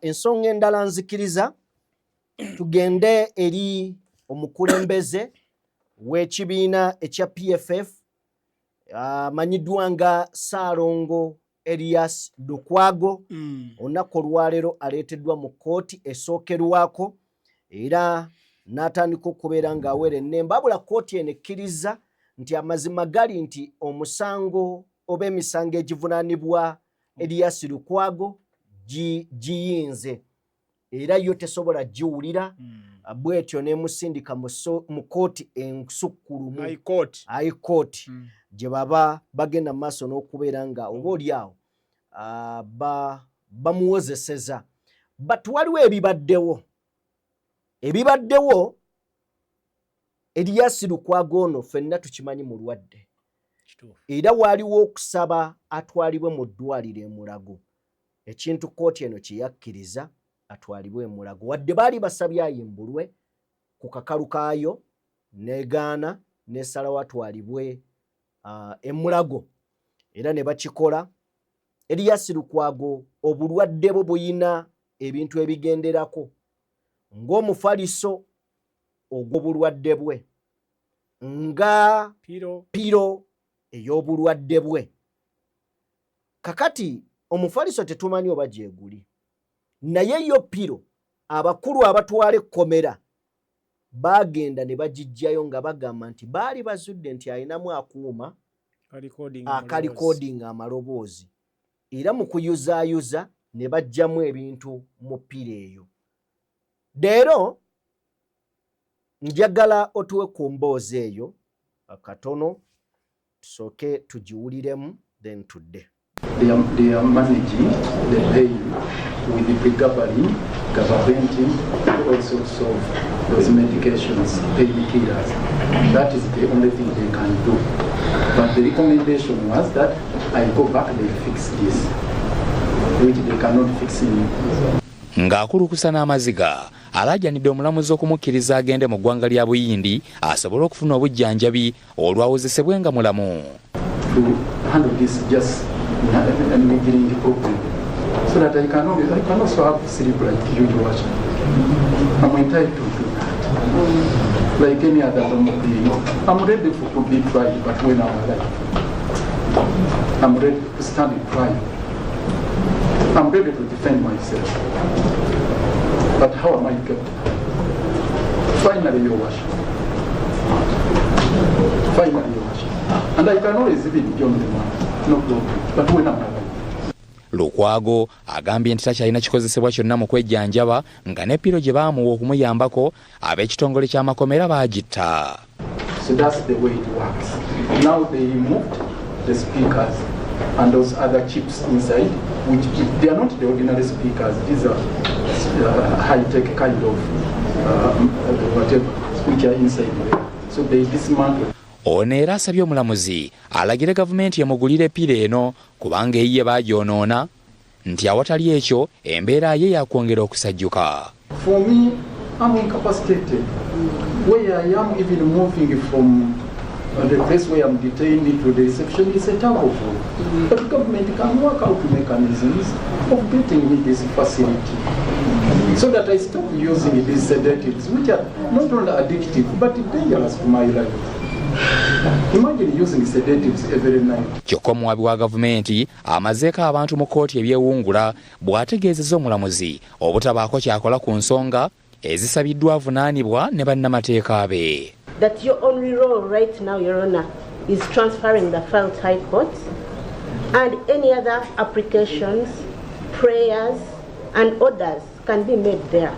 Ensonga endala nzikiriza tugende eri omukulembeze w'ekibiina ekya PFF amanyiddwa nga Ssaalongo Erias Lukwago. Olunaku olwaleero aleeteddwa mu kooti esookerwako era n'atandika okubeera ng'aweera ennemba. Wabula kooti eno ekkiriza nti amazima gali nti omusango oba emisango egivunaanibwa Erias Lukwago giyinze era yo tesobola giwulira. Bwetyo n'emusindika mu kooti ensukkulumu High Court gye baba bagenda mu maaso n'okubeera nga oba oli awo bamuwozeseza. But waliwo ebibaddewo Erias Lukwago ono ffenna tukimanyi mulwadde era waaliwo okusaba atwalibwe mu ddwaliro e Mulago. Ekintu kooti eno kye yakkiriza atwalibwe e Mulago, wadde baali basabye ayimbulwe ku kakalu kaayo n'egaana n'esalawo atwalibwe e Mulago era ne bakikola. Erias Lukwago obulwadde bwe buyina ebintu ebigenderako ng'omufaliso ogw'obulwadde bwe, nga piro ey'obulwadde bwe. Kakati omufaliso tetumanyi oba gyeguli, naye yo piro abakulu abatwala ekkomera bagenda ne bagijjayo nga bagamba nti baali bazudde nti ayinamu akuuma akalikodinga amaloboozi era mu kuyuzaayuza ne bajjamu ebintu mu piro eyo. Leero njagala otuwe ku mboozi eyo akatono tusooke tugiwuliremu then tudde. They are managing the pain with the pregabalin, gabapentin, all sorts of those medications, painkillers. That is the only thing they can do. But the recommendation was that I go back, they fix this, which they cannot fix in. Ng'akulukusa n'amaziga alajjanidde omulamuzi okumukkiriza agende mu ggwanga lya Buyindi asobole okufuna obujjanjabi olwawozesebwe nga mulamu. To handle this just neglecting the problem, so that I can also have sleep like you to watch. I'm entitled to do that. Like any other normal being. I'm ready to be tried, but when I'm alive, I'm ready to stand trial. I'm ready to defend myself. But how am I kept? Finally, Your Worship. Finally, Your Worship. And I can always be beyond the man. No problem. But when I'm alive. Lukwago agambye nti takyalina kikozesebwa kyonna mu kwejjanjaba nga ne piro gye baamuwa okumuyambako ab'ekitongole ky'amakomera baagitta. So that's the way it works. Now they removed the speakers and those other chips inside, which they are not the ordinary speakers. These are high-tech kind of whatever, which are inside there. So they dismantled. Ono era asabye omulamuzi alagire gavumenti yamugulire piro eno kubanga eyiye baagyonoona nti awatali ekyo embeera ye yakwongera okusajjuka. For me, I'm incapacitated. Where I am even moving from the place where I'm detained to the reception is a terrible. But the government can work out mechanisms of getting me this facility so that I stop using these sedatives, which are not only addictive but dangerous to my life. Imagine using sedatives every night. Kyokka omuwabi wa gavumenti amazeeko abantu mu kkooti ebyewungula bw'ategeezezza omulamuzi obutabaako kyakola ku nsonga ezisabiddwa avunaanibwa ne bannamateeka be. That your only role right now, Your Honor, is transferring the file to High Court and any other applications, prayers and orders can be made there.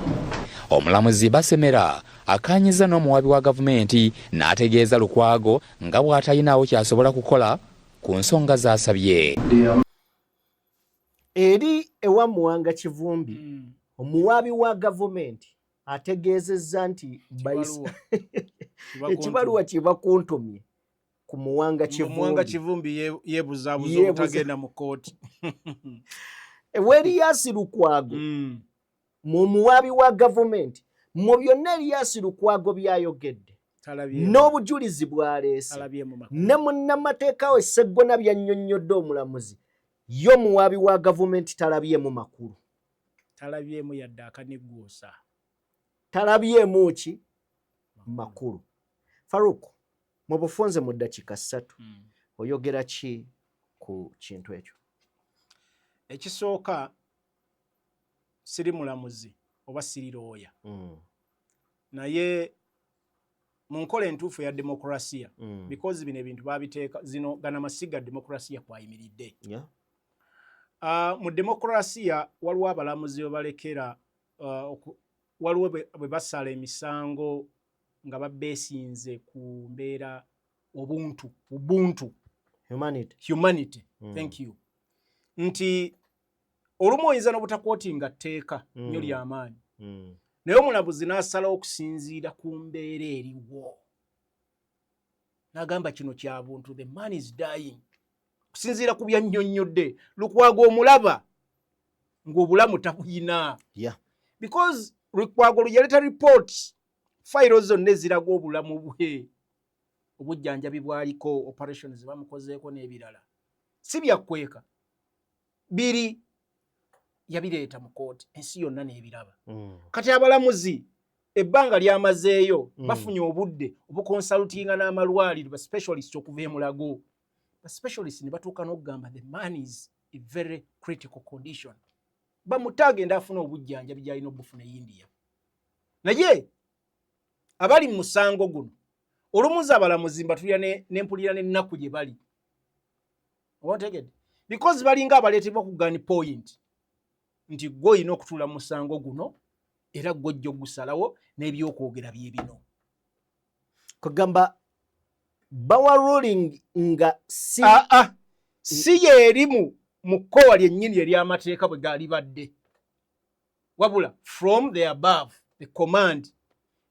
Omulamuzi Basemera akaanyiza n'omuwabi wa gavumenti n'ategeeza Lukwago nga bw'atalinawo kyasobola kukola ku nsonga z'asabye. Eri ewa Muwanga Kivumbi omuwabi wa gavumenti ategeezezza nti ekibaluwa kye bakuntumye ku Muwanga Kivumbi. Muwanga Kivumbi yeebuzaabuza obutagenda mu kkooti. Erias Lukwago mu muwabi wa gavumenti mu byonna Erias Lukwago byayogedde n'obujulizi bwaleese ne munnamateeka we Sseggona byannyonnyodde omulamuzi yo muwabi wa gavumenti talabyemu makulu. Talabyemu yadde akanigguusa. Talabyemu ki makulu. Farouk, mu bufunze mu ddakiika 3 oyogera ki ku kintu ekyo? Ekisooka siri mulamuzi oba siri looya. Naye mu nkola entuufu ya demokrasiya, because bino ebintu babiteeka zino gana masiga demokrasiya kwayimiridde. Mu demokrasiya waliwo abalamuzi we balekera waliwo bwe basala emisango nga babeesinze ku mbeera ubuntu humanity. Thank you. Nti olumu oyinza n'obutakwotinga tteeka nnyo ly'amaanyi naye omulamuzi n'asalawo okusinziira ku mbeera eriwo n'agamba kino kya buntu, the man is dying, kusinziira ku byannyonnyodde Lukwago omulaba ng'obulamu tabuyina. Because Lukwago yaleta report fayiro zonna eziraga obulamu bwe obujjanjabi bwaliko, operations bamukozeeko n'ebirala si byakweka biri yabireeta mu kooti ensi yonna n'ebiraba. Kati abalamuzi ebbanga lyamazeeyo bafunye obudde obukonsalutinga n'amalwaliro ba specialist okuva emulago. Ba specialist ne batuuka n'okugamba the man is a very critical condition. Bamutagenda afuna obujjanjabi gy'alina obufuna India. Naye abali mu musango guno olumuza abalamuzi mbatulira n'empulira n'ennaku gye bali. Otegedde? Because balinga abaleetebwa ku gun point nti gwe olina okutuula mu musango guno era gw'ojja ogusalawo n'ebyokwogera bye bino. kugamba bawa ruling nga si si yerimu mu kkowa lyennyini ery'amateeka bwe gaali badde wabula from the above the command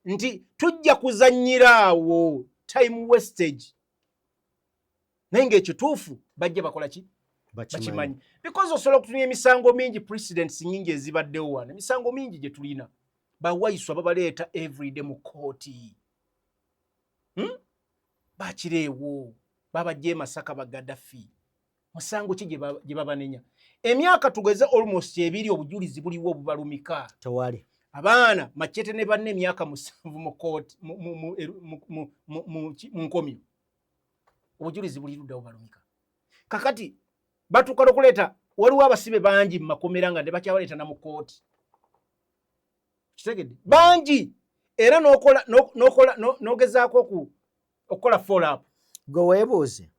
nti tujja kuzannyira awo time wastage naye ng'ekituufu bajja bakola ki bakimanyi because osobola okutunya emisango mingi precedents nyingi ezibaddewo wano emisango mingi gye tulina bawayiswa babaleeta everyday mu kooti bakireewo babajja Masaka ba Gaddafi musango ki gye babanenya emyaka tugeze almost ebiri obujulizi buliwo obubalumika tewali abaana Machete ne banne emyaka 7 mu kooti mu nkomyo obujulizi buli ludda obubalumika kakati batukala okuleeta waliwo abasibe bangi mu makomera nga ne bakyabaleeta na mu kooti kitegedde bangi era n'ogezaako okukola follow up gwe weebuuze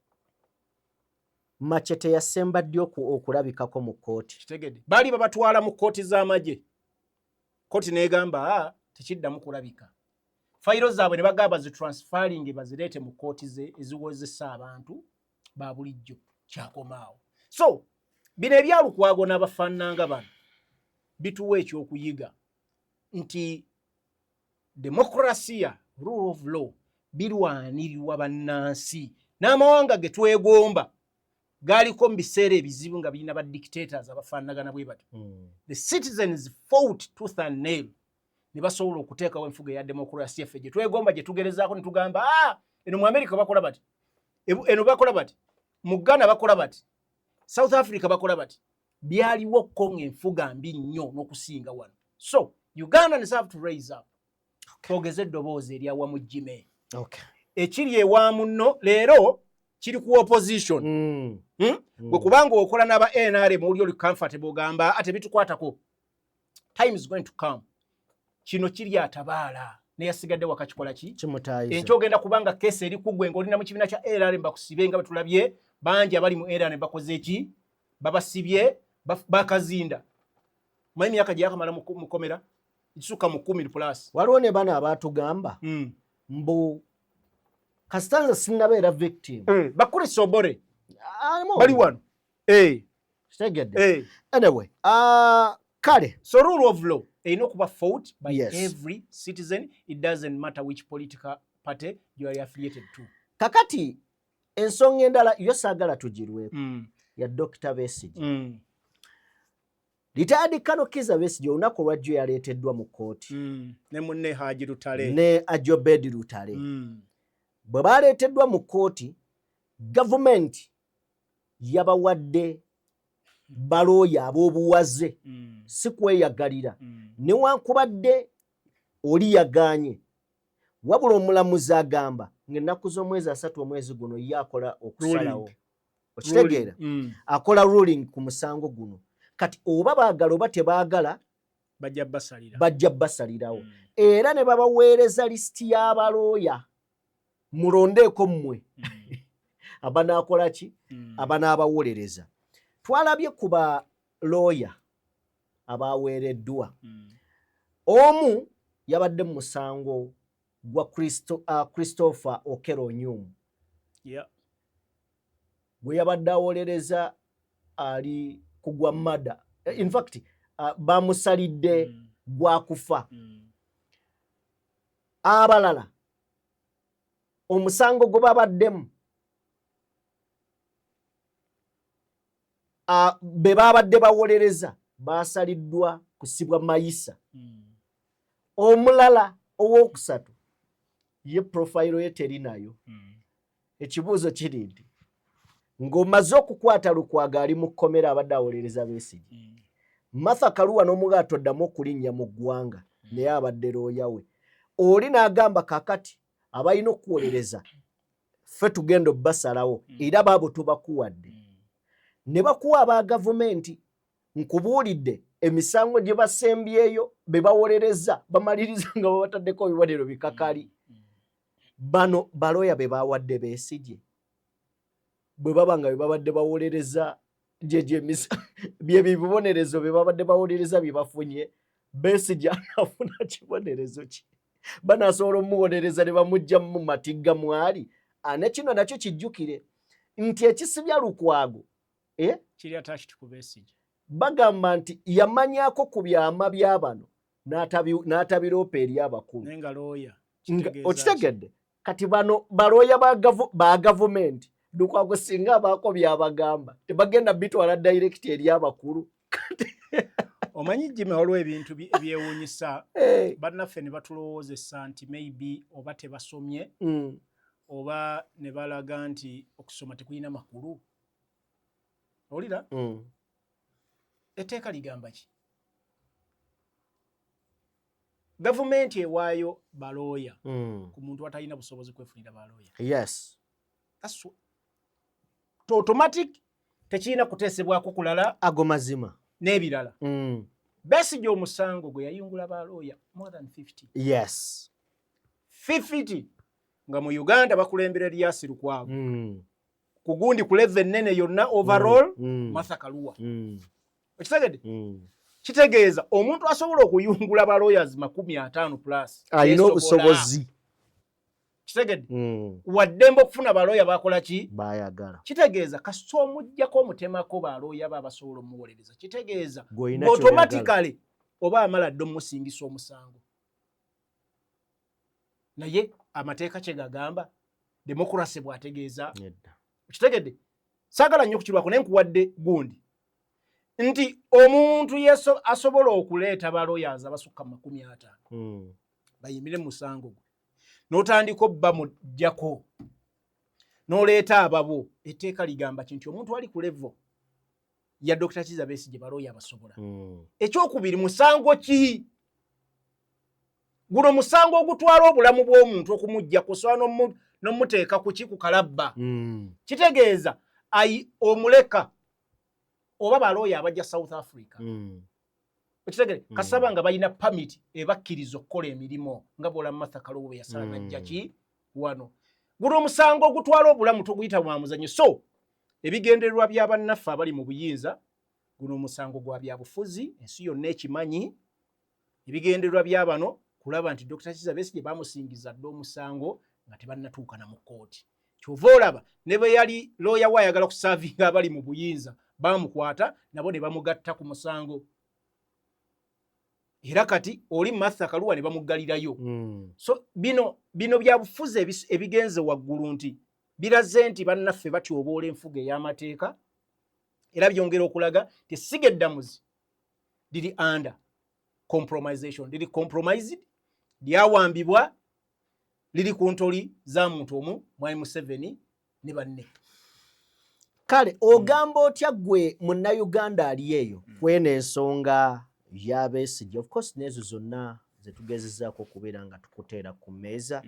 Machete yasemba ddi okulabikako mu kooti kitegedde baali babatwala mu kooti z'amagye kooti n'egamba tekiddamu kulabika fayiro zaabwe ne bagamba zitransferring bazireete mu kooti eziwozesa abantu ba bulijjo kyakomaawo so bino ebyalukwago n'abafaananga bano bituwa ekyokuyiga nti demokrasiya rule of law birwanirirwa bannansi n'amawanga ge twegomba galiko mu biseera ebizibu nga birina ba dictators abafaanagana bwe bati the citizens fought tooth and nail ne basobola okuteekawo enfuga ya demokrasiya ffe gye twegomba gye tugerezaako ne tugamba eno mu America bakola bati eno bakola bati mu Ghana bakola bati South Africa bakola bati byaliwo konga enfuga mbi nnyo n'okusinga wano so Ugandans have to raise up twogeze eddoboozi eryawamu jime ekiri ewamu nno leero kiri ku opposition bwe kubanga okola n'aba NRM oli comfortable ogamba ate bitukwatako time is going to come kino kiri atabaala neyasigadde wakakikola ki ekyogenda kubanga kesi eri kugwe ng'olina mu kibiina kya NRM bakusibe nga betulabye bangi abali mu NRM bakoze eki babasibye bakazinda manyi myaka gye yakamala mu komera ekisuka mu 10 plus waliwo ne bana abaatugamba mbu Kastanza sinnabeera victim bakule sobore bali wano kitegedde anyway kale so rule of law erina okuba fought by every citizen it doesn't matter which political party you are affiliated to kakati ensonga endala yo saagala tugirweko ya Dr. Besigye Retired Kano Kizza Besigye olunaku lwajjo yaleeteddwa mu kooti ne munne Haji Lutale ne Ajobedi Lutale bwe baleeteddwa mu kooti gavumenti yabawadde balooya ab'obuwaze si kweyagalira newankubadde oli yagaanye wabula omulamuzi agamba ng'ennaku z'omwezi 3 omwezi guno ye akola okusalawo okitegeera akola ruling ku musango guno kati oba baagala oba tebaagala bajja basalirawo era ne babaweereza lisiti y'abalooya mulondeeko mmwe abanaakola ki abanaabawolereza twalabye ku ba looya abaaweereddwa omu yabadde mu musango gwa Christopher Okero Onyum gwe yabadde awolereza ali kugwa mada in fact bamusalidde gwa kufa abalala omusango gwe babaddemu be babadde bawolereza basaliddwa kusibwa mayisa omulala owookusatu ye profile ye terinayo ekibuuzo kiri nti ng'omaze okukwata Lukwago ali mu kkomera abadde awolereza Besigye Martha Karua n'omuga atoddamu okulinnya mu ggwanga naye abadde looya we oli n'agamba kakati abalina okuwolereza ffe tugenda obbasalawo era baabo tubakuwadde ne bakuwa aba gavumenti nkubuulidde emisango gye basembyeyo be bawolereza bamaliriza nga babataddeko ebibonero bikakali bano balooya be bawadde Besigye bwe baba nga be babadde bawolereza bye bibonerezo be babadde bawolereza bye bafunye Besigye anafuna kibonerezo ki banasobola omuwolereza ne bamujja mu matigga mwali. Kino nakyo kijjukire nti ekisibya Lukwago kiri attached ku Besigye. Bagamba nti yamanyaako ku byama by'abano n'atabiroopa eri abakulu. Nenga lawyer. Okitegedde? Kati bano balooya ba gavumenti Lukwago singa abaako byabagamba tebagenda bitwala direct eri abakulu. Omanyi Jimmy olw'ebintu ebyewuunyisa bannaffe ne batulowoozesa nti maybe oba tebasomye oba ne balaga nti okusoma tekulina makulu. Olira? Etteeka ligamba ki? Gavumenti ewaayo balooya ku muntu atalina busobozi kwefunira balooya. Yes. That's automatic tekirina kuteesebwako kulala ago mazima n'ebirala. Besigye omusango gwe yayungula balooya more than 50. Yes. 50 nga mu Uganda bakulembera Erias Lukwago. Ku gundi ku level nene yonna overall Martha Karua. Okitegedde? Kitegeeza omuntu asobola okuyungula ba lawyers 50 plus. Ayina obusobozi. Kitegedde? Waddembe okufuna ba lawyer bakola ki? Bayagala. Kitegeeza kasito omujjako omutemako ba lawyer babasobola omuwolereza. Kitegeeza automatically oba amala ddo musingisa omusango. Naye amateeka kye gagamba democracy bwategeeza. Kitegedde? Sagala nnyo kukirwako naye nkuwadde gundi. Nti omuntu asobola okuleeta ba lawyers abasukka 50. Bayimire musango gwe. N'otandika obba mujjako. N'oleeta ababo. Etteeka ligamba nti omuntu ali ku level ya Dr. Kizza Besigye ba lawyer abasobola. Ekyokubiri musango ki? Guno musango ogutwala obulamu bw'omuntu okumujjako so n'omuteeka ku ki ku kalabba. Kitegeeza omuleka oba ba lawyer abajja South Africa. Okitegere kasaba nga balina permit ebakkiriza okukola emirimu nga bola Martha Karua yasala najja ki wano. Guno omusango ogutwala obulamu toguyita mwa muzanyo. So ebigendererwa by'abannaffe abali mu buyinza guno omusango gwa byabufuzi ensi yonna ekimanyi. Ebigendererwa by'abano kulaba nti Dr. Kizza Besigye bamusingiza ddo omusango nga tebannatuuka na mu kkooti. Kyova olaba ne bwe yali lawyer wayagala kusavinga abali mu buyinza bamukwata nabo ne bamugatta ku musango. Era kati oli Martha Karua ne bamuggalirayo. So bino byabufuzi ebigenze waggulu nti biraze nti bannaffe batyoboola enfuga ey'amateeka era byongera okulaga nti essiga eddamuzi liri under compromisation, liri compromised, lyawambibwa, liri ku ntoli za muntu omu Mwai Museveni ne banne. Kale ogamba otya gwe munnayuganda ali eyo kwena ensonga ya Besigye? Of course nezo zonna zetugezezaako okubeera nga tukuteera ku mmeeza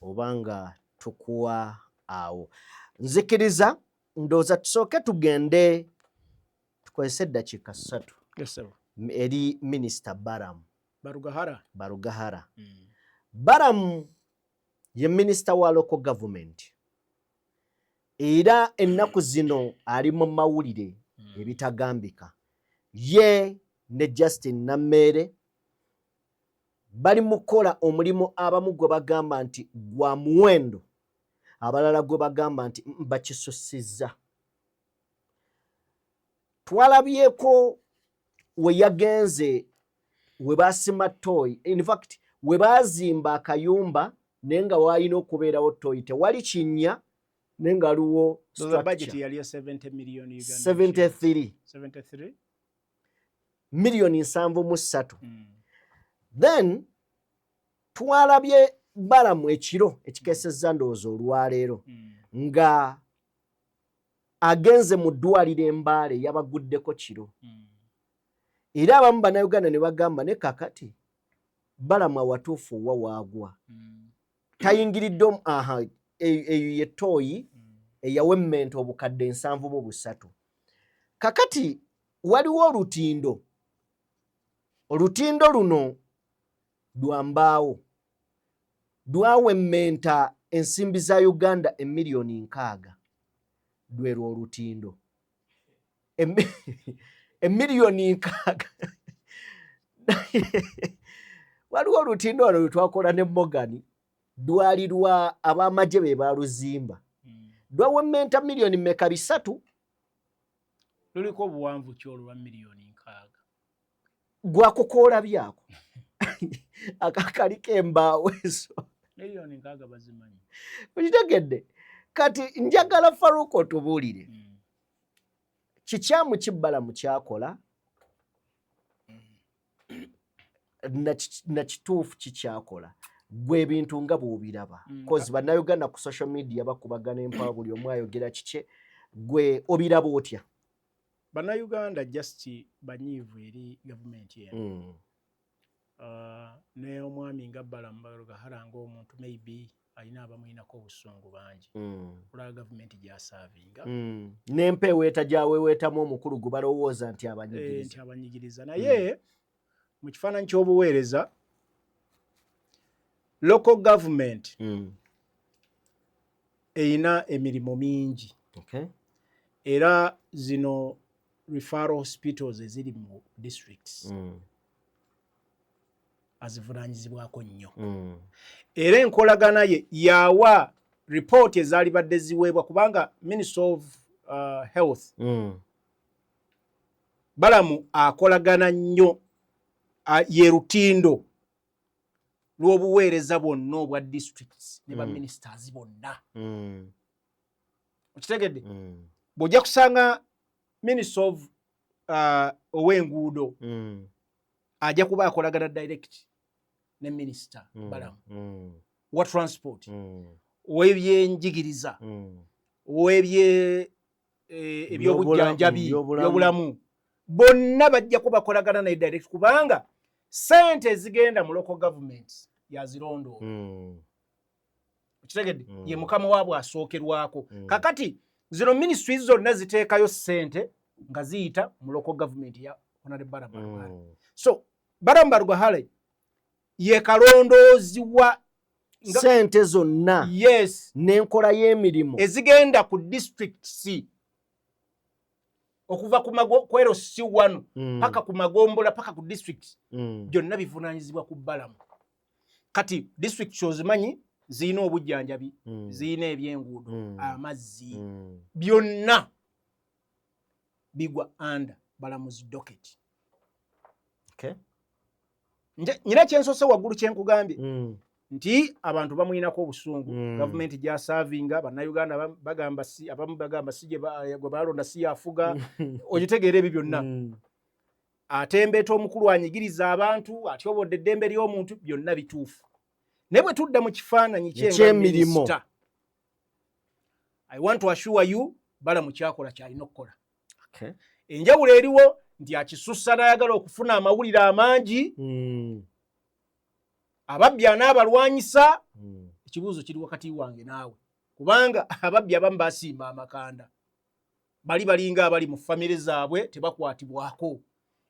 oba nga tukuwa awo. Nzikiriza ndowooza tusooke tugende tukozese eddakiika 3 eri Minisita Baramu Barugahara. Baramu ye minisita wa local government era ennaku zino ali mu mawulire ebitagambika. Ye ne Justin Nammere bali mukola omulimu abamu gwe bagamba nti gwa muwendo, abalala gwe bagamba nti bakisusizza. Twalabyeko we yagenze we basima toy, in fact we bazimba akayumba nenga wayina okubeerawo toy tewali kinnya nenga aliwo budget yali 70 million Uganda 73 milioni 73. Then twalabye Baramu ekiro ekikesezza ndowooza olwaleero nga agenze mu ddwaliro Embaale yabaguddeko kiro. Era abamu bannayuganda ne bagamba ne kakati Baramu awatuufu wa waagwa. Tayingiridde eyo ye tooyi eyawemmenta obukadde 73. Kakati waliwo olutindo luno lwambaawo lwawemmenta ensimbi za Uganda emiliyoni 6. Lwerwo olutindo emiliyoni 6. waliwo olutindo wano lwetwakola ne Morgan dwalirwa ab'amagye be baluzimba lwawemmenta miliyoni mmeka 3 luliko obuwanvu ki olwa miliyoni 6 gwakukoola byako akaliko embaawo ezo miliyoni 6 bazimanyi okitegedde kati njagala Farouk otubuulire kikyamu kibbala mu kyakola na kituufu kikyakola gwe ebintu nga bw'obiraba kozi bannayuganda ku social media bakubagana empa buli omu ayogera kike gwe obiraba otya bannayuganda just banyiivu eri gavumenti eno ne omwami nga Balambarugahara ng'omuntu maybe alina abamuyinako obusungu bangi kulaba gavumenti gy'asaavinga n'empeewo etajawewetamu omukulu gwe balowooza nti abanyigiriza naye mu kifaananyi ky'obuweereza local government eyina emirimu mingi era zino referral hospitals eziri mu districts azivunaanyizibwako nnyo era enkolagana ye yawa report ezaali badde ziweebwa kubanga Minister of Health Balamu akolagana nnyo ye rutindo lw'obuweereza bwonna obwa districts ne baministers bonna okitegedde bw'ojja kusanga Minister of ow'enguudo ajja kuba akolagana direct ne Minister Balamu wa transport ow'ebyenjigiriza ow'ebyobujjanjabi by'obulamu bonna bajja kuba bakolagana naye direct kubanga sente ezigenda mu local government yazirondoola okitegedde ye mukama waabwe asookerwako kakati zino ministries zonna ziteekayo sente nga ziyita mu local government ya Honorable Balambarugahara so Balambarugahara ye kalondoozi wa sente zonna yes n'enkola y'emirimu ezigenda ku districts okuva ku ero C1 paka ku Magombola paka ku district byonna bivunaanyizibwa ku Balamu kati district ozimanyi ziyina obujjanjabi ziyina ebyenguudo amazzi byonna bigwa under Balamu's docket nyina kyensoose waggulu kyenkugambye nti abantu bamuyinako obusungu gavumenti gy'asaavinga bannayuganda bagamba abamu bagamba si gwe balonda si yafuga ogitegeera ebyo byonna atembeeta omukulu anyigiriza abantu atyobodde eddembe ly'omuntu byonna bituufu naye bwe tudda mu kifaananyi ky'emirimu I want to assure you Balamu kyakola kyalina okukola enjawulo eriwo nti akisussa n'ayagala okufuna amawulire amangi ababbi anaabalwanyisa ekibuuzo kiri wakati wange naawe kubanga ababbi abamu basiima amakanda balinga abali mu famire zaabwe tebakwatibwako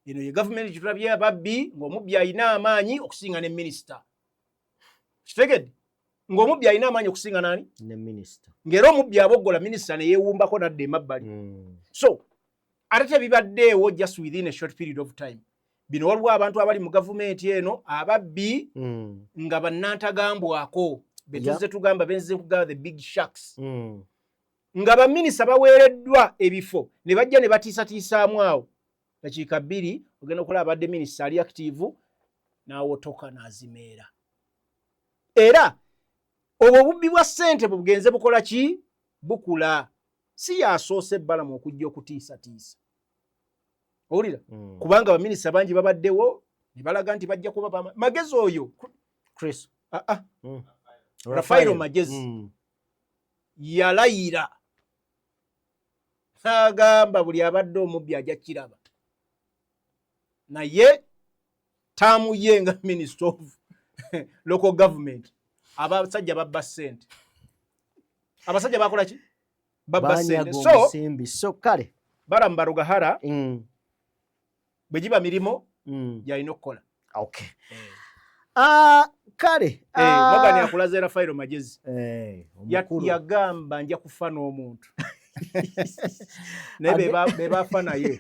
eno ye gavumenti kitulabye ababbi ng'omubbi alina amaanyi okusinga ne minisita kitegedde ng'omubbi alina amaanyi okusinga nani ne minisita ng'era omubbi aboggola minisita ne yeewumbako nadde emabbali so ate tebibaddeewo just within a short period of time bino waliwo abantu abali mu gavumenti eno ababbi nga bannantagambwako betuze tugamba benze kugaba the big sharks nga baminisita baweereddwa ebifo ne bajja ne batiisatiisaamu awo dakiika 2 ogenda okulaba abadde minisita ali active n'awotoka n'azimeera era obwo obubbi bwa ssente bugenze bukola ki bukula si yasoose Balamu okujja okutiisatiisa owulira kubanga baminisita bangi babaddewo ne balaga nti bajja kuba magezi oyo Chris Rafairo Magezi yalayira agamba buli abadde omubbi ajja kiraba naye taamu ye nga Minister of Local Government abasajja babba ssente abasajja bakola ki babba ssente so kale Balambarugahara bwe giba mirimu gyalina okukola kale Morgan akulaze Rafairo Magezi yagamba nja kufa n'omuntu naye be bafa naye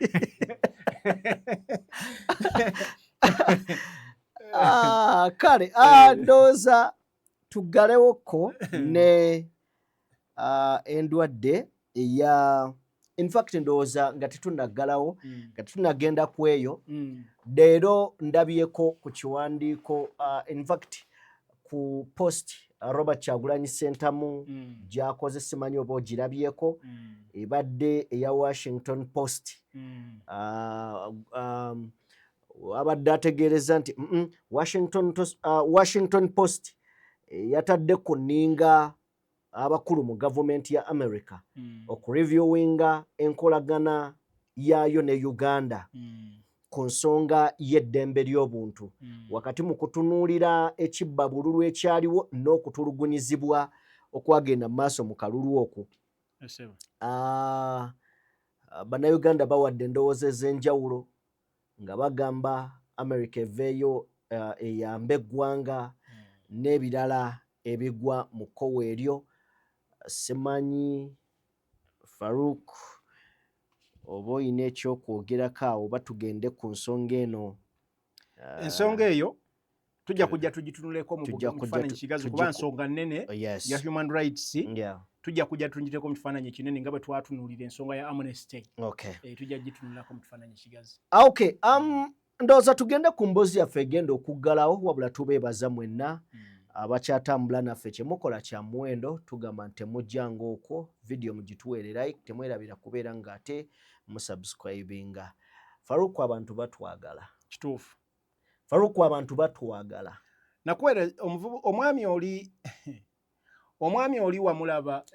Kale ndowooza tuggalewoko ne endwadde eya in fact ndowooza nga tetunaggalawo nga tetunagenda ku eyo leero ndabyeko ku kiwandiiko in fact ku post Robert Kyagulanyi Ssentamu gy'akoze simanyi oba ogirabyeko ebadde eya Washington Post abadde ategeereza nti Washington Post yatadde ku nninga abakulu mu gavumenti ya America okureviewinga enkolagana yaayo ne Uganda ku nsonga y'eddembe ly'obuntu wakati mu kutunuulira ekibba bululu ekyaliwo n'okutulugunyizibwa okwagenda mu maaso mu kalulu okwo. Bannayuganda bawadde endowooza ez'enjawulo nga bagamba America eveeyo eyambe eggwanga n'ebirala ebigwa mu kkowe eryo. Simanyi Farouk oba oyina ekyokwogerako awo oba tugende ku nsonga eno. Ensonga eyo tujja kujja tugitunuleko mu kifaananyi kigazi kuba nsonga nnene ya human rights. Tujja kujja tugiteeko mu kifaananyi kinene nga bwe twatunuulira ensonga ya Amnesty. Tujja gitunulako mu kifaananyi kigazi. Okay, ndowooza tugende ku mboozi yaffe egenda okuggalawo wabula tubeebaza mwenna abakyatambula naffe kyemukola kya muwendo tugamba nti temujjanga okwo video mugituweere like temwerabira kubeera nga ate musubscribinga. Farouk abantu batwagala. Kituufu. Farouk abantu batwagala. Nakwera omwami oli wamulaba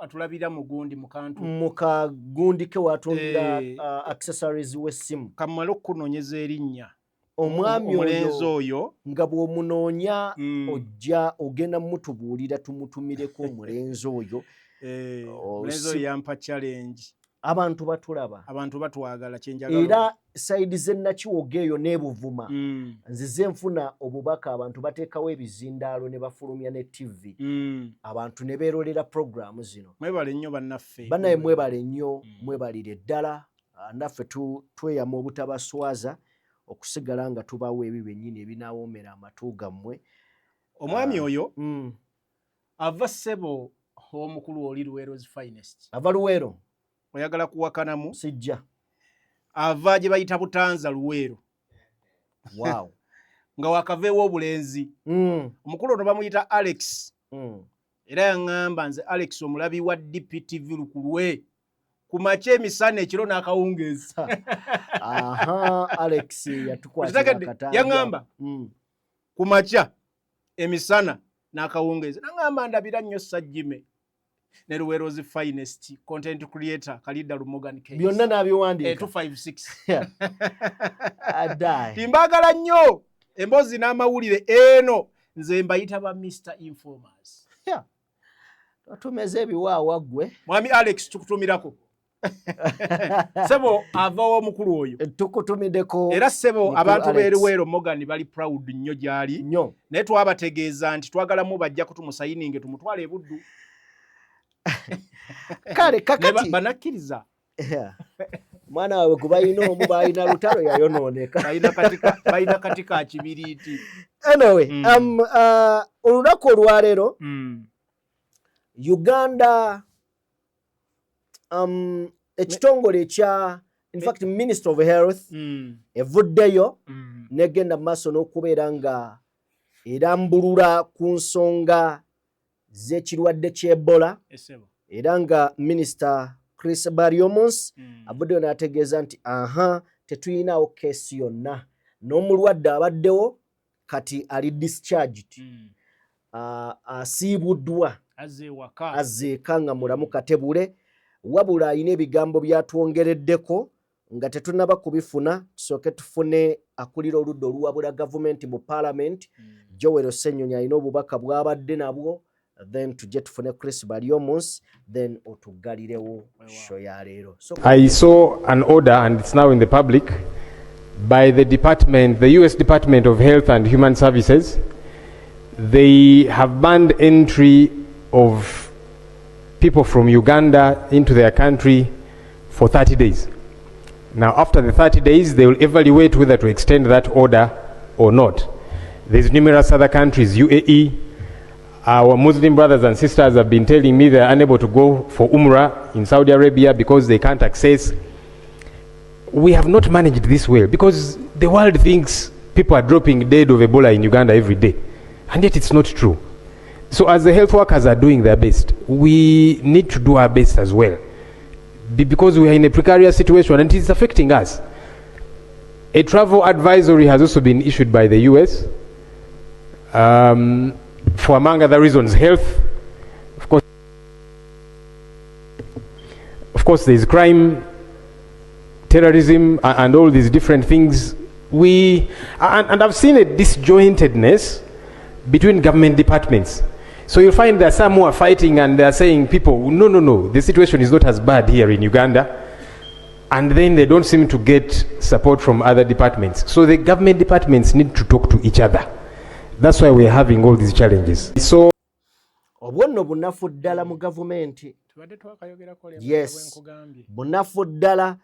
atulabira mu gundi mu kantu. Mu kagundi ke watunda accessories w'essimu. Kamala okunoonyeza erinnya. Omwami oyo nga bw'omunoonya ojja ogenda mutubuulira tumutumireko omulenzi oyo. Omulenzi oyo yampa challenge. Abantu batulaba. Abantu batwagala kyenjagala. Era sayidi z'ennakiwoga eyo n'ebuvuma. Nzize nfuna obubaka abantu bateekawo ebizindaalo ne bafulumya ne TV. Abantu ne beerolera programu zino. Mwebale nnyo bannaffe. Bannaye mwebale nnyo mwebalire ddala. Naffe tweyama obutabaswaza okusigala nga tubawo ebyo byennyini ebinaawoomera amatu gammwe. Omwami oyo ava ssebo omukulu oli Luwero's Finest. Ava Luwero. Oyagala kuwakanamu? Sijja. Ava gye bayita Butanza Luwero. Wow. Nga wakaveewo obulenzi. Omukulu ono bamuyita Alex. Era yaŋŋamba nze Alex omulabi wa DPTV Lukulwe. Kumacha emisana ekiro n'akawungeeza. Alex yatukwatira akatanja. Yaŋŋamba kumacha emisana n'akawungeeza. Naŋŋamba ndabira nnyo Sajjime ne Luwero's Finest content creator Kalida Lumogan Case. Byonna n'abiwandiika. 256. Adai. Timbagala nnyo emboozi n'amawulire eno nze mbayita ba Mr. Informers. Otumeze ebiwaawa ggwe. Mwami Alex tukutumirako. Sebo avawo omukulu oyo. Tukutumiddeko. Era sebo abantu beeruweero Morgan bali proud nnyo gyali. Nnyo. Naye twabategeeza nti twagala mu bajja kutumusayininge tumutwale ebuddu. Kale kakati. Banakkiriza. Mwana wawe kubayina omu bayina lutalo yayonooneka. Bayina katika kibiriiti. Anyway, olunaku olwaleero Uganda ekitongole ekya in fact Minister of Health evuddeyo negenda mu maaso n'okubeera nga erambulula ku nsonga z'ekirwadde ky'Ebola era nga Minister Chris Baryomunsi avuddeyo n'ategeeza nti tetuyinaawo keesi yonna n'omulwadde abaddewo kati ali discharged asiibuddwa azeeka nga mulamu katebule wabula alina ebigambo byatwongereddeko nga tetunaba kubifuna tusooke tufune akulira oludda oluwabula gavumenti mu Parliament Joel Ssenyonyi alina obubaka bw'abadde nabwo then tujje tufune Chris Baryomunsi then otuggalirewo show ya leero. I saw an order and it's now in the public by the US Department of Health and Human Services. They have banned entry of people from Uganda into their country for 30 days. Now, after the 30 days, they will evaluate whether to extend that order or not. There's numerous other countries, UAE. Our Muslim brothers and sisters have been telling me they're unable to go for Umrah in Saudi Arabia because they can't access. We have not managed this well because the world thinks people are dropping dead of Ebola in Uganda every day. And yet it's not true. So as the health workers are doing their best, we need to do our best as well. Because we are in a precarious situation and it is affecting us. A travel advisory has also been issued by the US for, among other reasons, health. Of course, there's crime, terrorism, and all these different things. And I've seen a disjointedness between government departments. So you'll find that some who are fighting and they're saying, people, no, the situation is not as bad here in Uganda. And then they don't seem to get support from other departments. So the government departments need to talk to each other. That's why we're having all these challenges. So obwonno bunafu ddala mu gavumenti. Yes, bunafu ddala.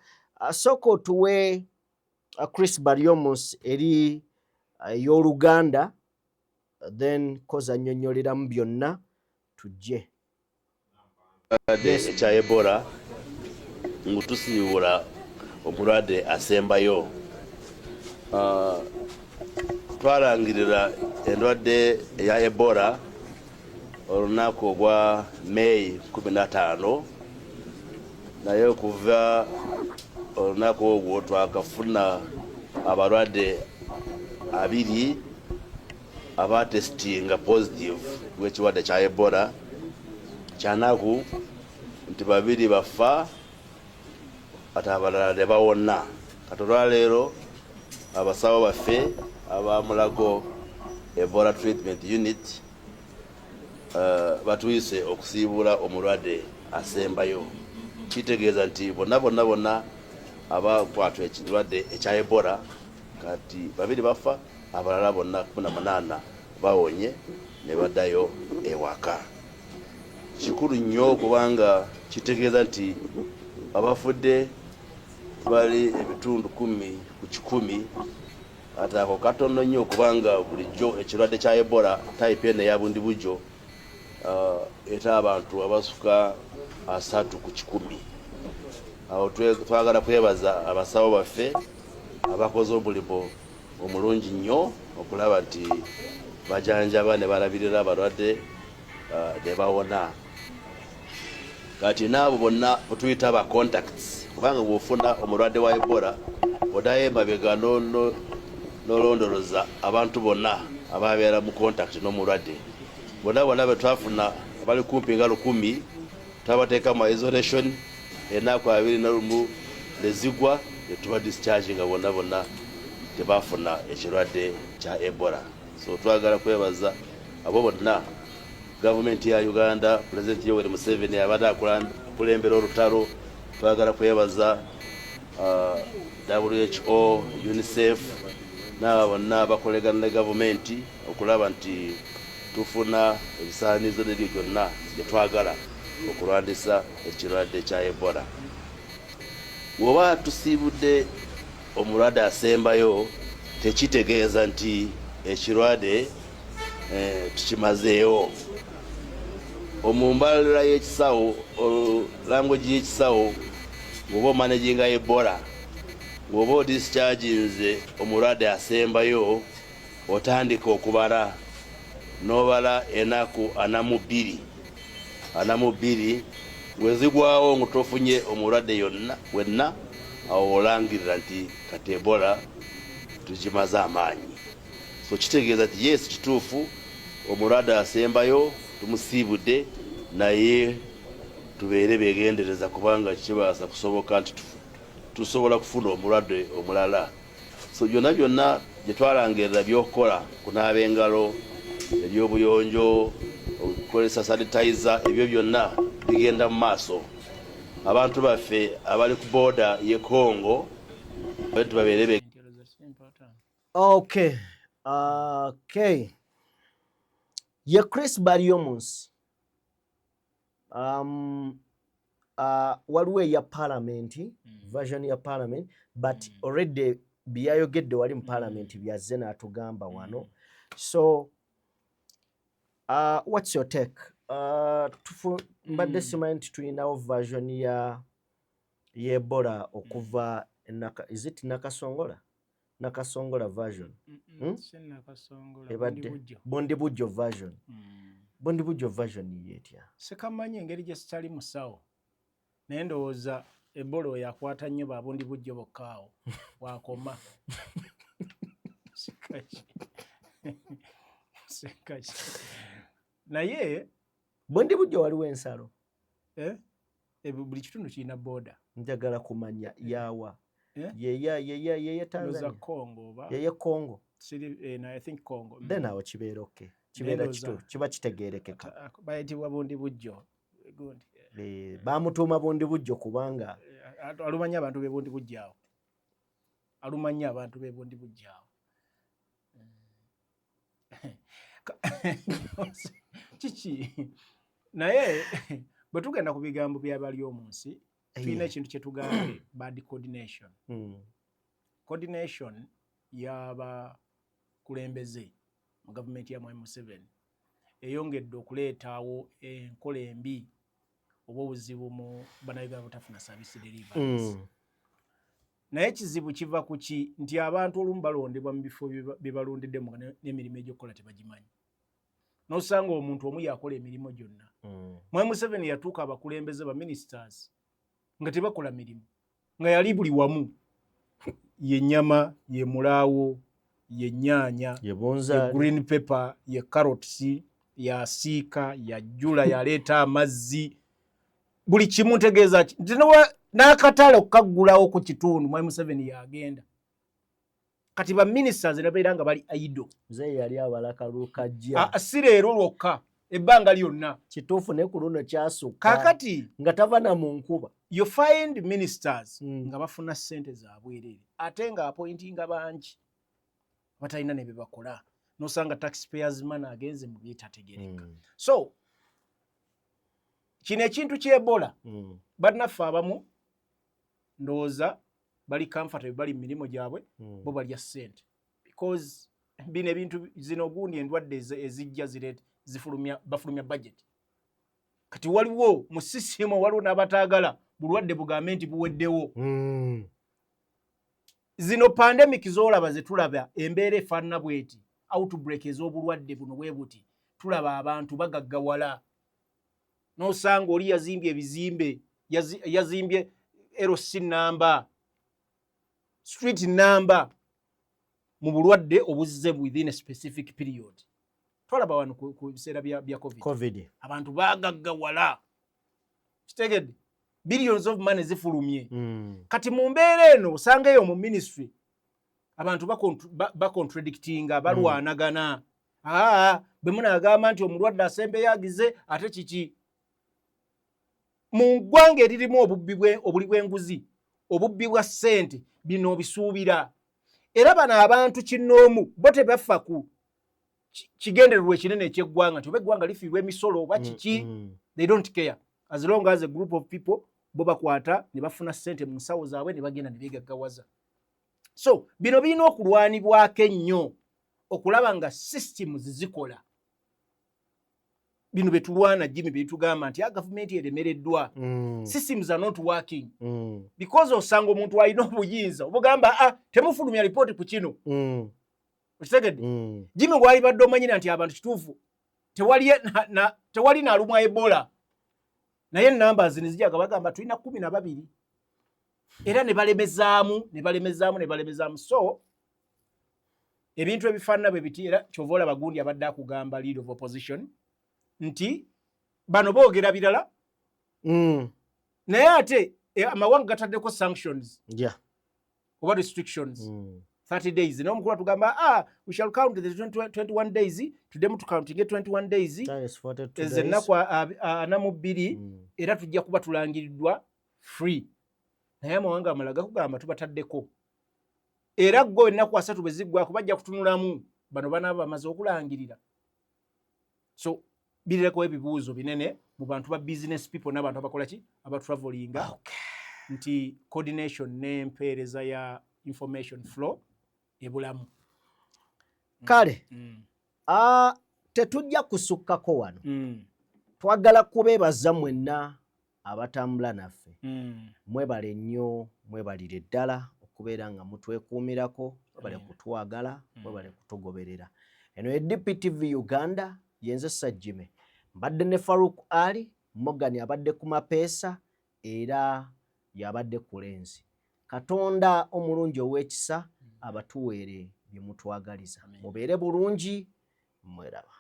Soko tuwe Chris Baryomus eri y'Oluganda, then koza nnyonnyoleramu byonna tujje. Ekya Ebola ngutusiibula omulwadde asembayo. Twalangirira endwadde eya Ebola olunaku ogwa May 15, naye okuva olunaku ogwo twakafuna abalwadde 2 abatestinga positive w'ekirwadde kya Ebola. Kyanaku nti 2 bafa ate abalala ne bawona. Kati olwaleero abasawo baffe abamulago Ebola Treatment Unit batuyise okusiibula omulwadde asembayo. Kitegeeza nti bonna abakwatwa ekirwadde ekya Ebola kati 2 bafa, abalala bonna 18 bawonye ne baddayo ewaka. Kikulu nnyo kubanga kitegeeza nti abafudde bali ebitundu 10 ku 100. Ate ako katono nnyo kubanga bulijjo ekirwadde kya Ebola type eno eya bundi bujjo eta abantu abasuka 3 ku 100. Awo twagala kwebaza abasawo baffe abakoze omulimu omulungi nnyo okulaba nti bajanjaba ne balabirira abalwadde ne bawona. Kati n'abo bonna butuyita ba contacts, kubanga bw'ofuna omulwadde wa Ebola odayo emabega n'olondoloza abantu bonna ababeera mu contact n'omulwadde. Bonna be twafuna abali kumpi nga 10 twabateeka mu isolation ennaku 21 lezigwa ne tuba discharge nga bonna tebafuna ekirwadde kya Ebola. So twagala kwebaza abo bonna, gavumenti ya Uganda, President Yoweri Museveni abadde akulembera olutalo. Twagala kwebaza WHO, UNICEF n'abo bonna bakolegana ne gavumenti okulaba nti tufuna ebisaanizo n'ebyo byonna bye twagala okulwanyisa ekirwadde kya Ebola. Bw'oba tusiibudde omulwadde asembayo tekitegeeza nti ekirwadde tukimazeewo. Omumbalira y'ekisawo, language y'ekisawo, bw'oba omanaginga Ebola, bw'oba odischarginze omulwadde asembayo otandika okubala n'obala ennaku 42 wezigwawo ngutofunye omulwadde wenna, awo olangirira nti kati Ebola tukimaze amaanyi. So kitegeeza nti yes, kituufu omulwadde asembayo tumusiibudde, naye tubeere begendereza kubanga kibaasa kusoboka nti tusobola kufuna omulwadde omulala. So byonna gye twalangirira by'okukola, kunaaba engalo, ebyobuyonjo, okukozesa sanitizer, ebyo byonna bigenda mu maaso. Abantu baffe abali ku border y'e Congo tubabeere Okay. Ye Chris Baryomus waliwo eya parliament, version ya parliament, but already byayogedde wali mu parliament byazze n'atugamba wano. So what's your take? Mbadde simanyi nti tulinawo version ya Ebola okuva is it Nakasongola version? Bondi Bujjo version. Bondi Bujjo version yetya. Sekamanyi engeri gye sitali musawo. Naye ndowooza Ebola oyo akwata nnyo ba Bondi Bujjo bokkaawo. Wakoma. Sekaji. Naye Bondi Bujjo waliwo ensalo. Buli kitundu kirina boda. Njagala kumanya yawa. Ye Tanzania. Congo ba. Ye Congo. I think Congo. Then awo kibeera okay. Kibeera kitu kiba kitegeerekeka. Bayitibwa Bondi Bujjo. Gundi. Bamutuuma Bondi Bujjo kubanga alumanya abantu be Bondi Bujjo awo. Alumanya abantu be Bondi Bujjo awo. Chichi. Naye bwe tugenda ku bigambo by'abali omu nsi tulina ekintu kye tugambe bad coordination. Coordination yaba kulembeze mu gavumenti ya Mwai Museveni eyongedde okuleetaawo enkola embi oba obuzibu mu bannayuganda butafuna service deliveries. Naye ekizibu kiva ku ki nti abantu olumu balondebwa mu bifo bye balondeddemu n'emirimu egy'okukola tebagimanyi. N'osanga omuntu omu yakola emirimu gyonna. Mwai Museveni yatuuka abakulembeze ba ministers nga tebakola mirimu. Nga yali buli wamu. Ye nnyama, ye mulaawo, ye nnyaanya, ye green pepper, ye carrots, ya siika, ya jjula, yaleeta amazzi. Buli kimu ntegeeza n'akatale okukaggulawo ku kitundu Mwai Museveni yagenda. Kati ba ministers nabeera nga bali idle. Ze yali abalaka lukajja. Si leero lwokka ebbanga lyonna. Kituufu ne ku luno kyasukka. Kaakati nga tava na mu nkuba. You find ministers nga bafuna ssente za bwereere ate nga appointinga bangi batalina ne bye bakola. N'osanga taxpayers money agenze mu byetategereka. So kino ekintu ky'Ebola bannaffe abamu ndowooza bali comfortable bali mu mirimu gyabwe bo balya ssente because bino ebintu zino gundi endwadde ezijja bafulumya budget. Kati waliwo mu sisimu waliwo n'abataagala bulwadde bugambe nti buweddewo. Zino pandemic z'olaba ze tulaba embeera efaanana bweti outbreak ez'obulwadde buno bwe buti tulaba abantu bagaggawala. N'osanga oli yazimbye ebizimbe yazimbye LC number street number mu bulwadde obuzze within a specific period. Twalaba wano ku biseera bya COVID. Abantu bagaggawala. Kitegedde billions of money zifulumye. Kati mu mbeera eno osanga eyo mu ministry abantu bakontradictinga balwanagana. Bwe munagamba nti omulwadde asembe yagize ate kiki. Mu ggwanga eririmu obuli bw'enguzi obubbi bwa ssente bino bisuubira. Era bano abantu kinnoomu bo tebafa ku kigendererwa ekinene eky'eggwanga nti oba eggwanga lifiirwa emisolo oba kiki. They don't care as long as a group of people bo bakwata ne bafuna ssente mu nsawo zaabwe ne bagenda ne beegaggawaza. So bino birina okulwanibwako ennyo okulaba nga systems zikola. Bino betulwana Jimmy betugamba nti gavumenti eremereddwa. Systems are not working. Because osanga omuntu alina obuyinza obugamba temufulumya report ku kino. Okitegedde? Jimmy gwali badde omanyira nti abantu kituufu tewali naalumwa Ebola. Naye numbers nizijjaga bagamba tulina 12. Era ne balemezaamu. So ebintu ebifaanana bwe biti era kyova olaba gundi abadde akugamba leader of opposition nti bano boogera birala. Naye ate amawanga gataddeko sanctions oba restrictions 30 days. N'omukulu atugamba we shall count the 21 days today mutu counting 21 days ennaku 42 era tujja kuba tulangiriddwa free. Naye amawanga amalala gakugamba tubataddeko era go ennaku 3 bwe ziggwako bajja kutunulamu bano banaaba bamaze okulangirira. So birireko ebibuuzo binene mu bantu ba business people n'abantu abakola ki abatravelinga nti coordination n'empeereza ya information flow ebulamu. Kale Tetujja kusukkako wano. Twagala kubeebaza mwenna abatambula naffe. Mwebale nnyo, mwebalire ddala okubeera nga mutwekuumirako, mwebale kutwagala, mwebale kutugoberera. Eno ye DPTV Uganda, yenze Sajjime. Mbadde ne Farouk Ali, Morgan abadde ku mapeesa era yabadde ku lenzi. Katonda omulungi ow'ekisa abatuweere bye mutwagaliza. Mubeere bulungi, mweraba.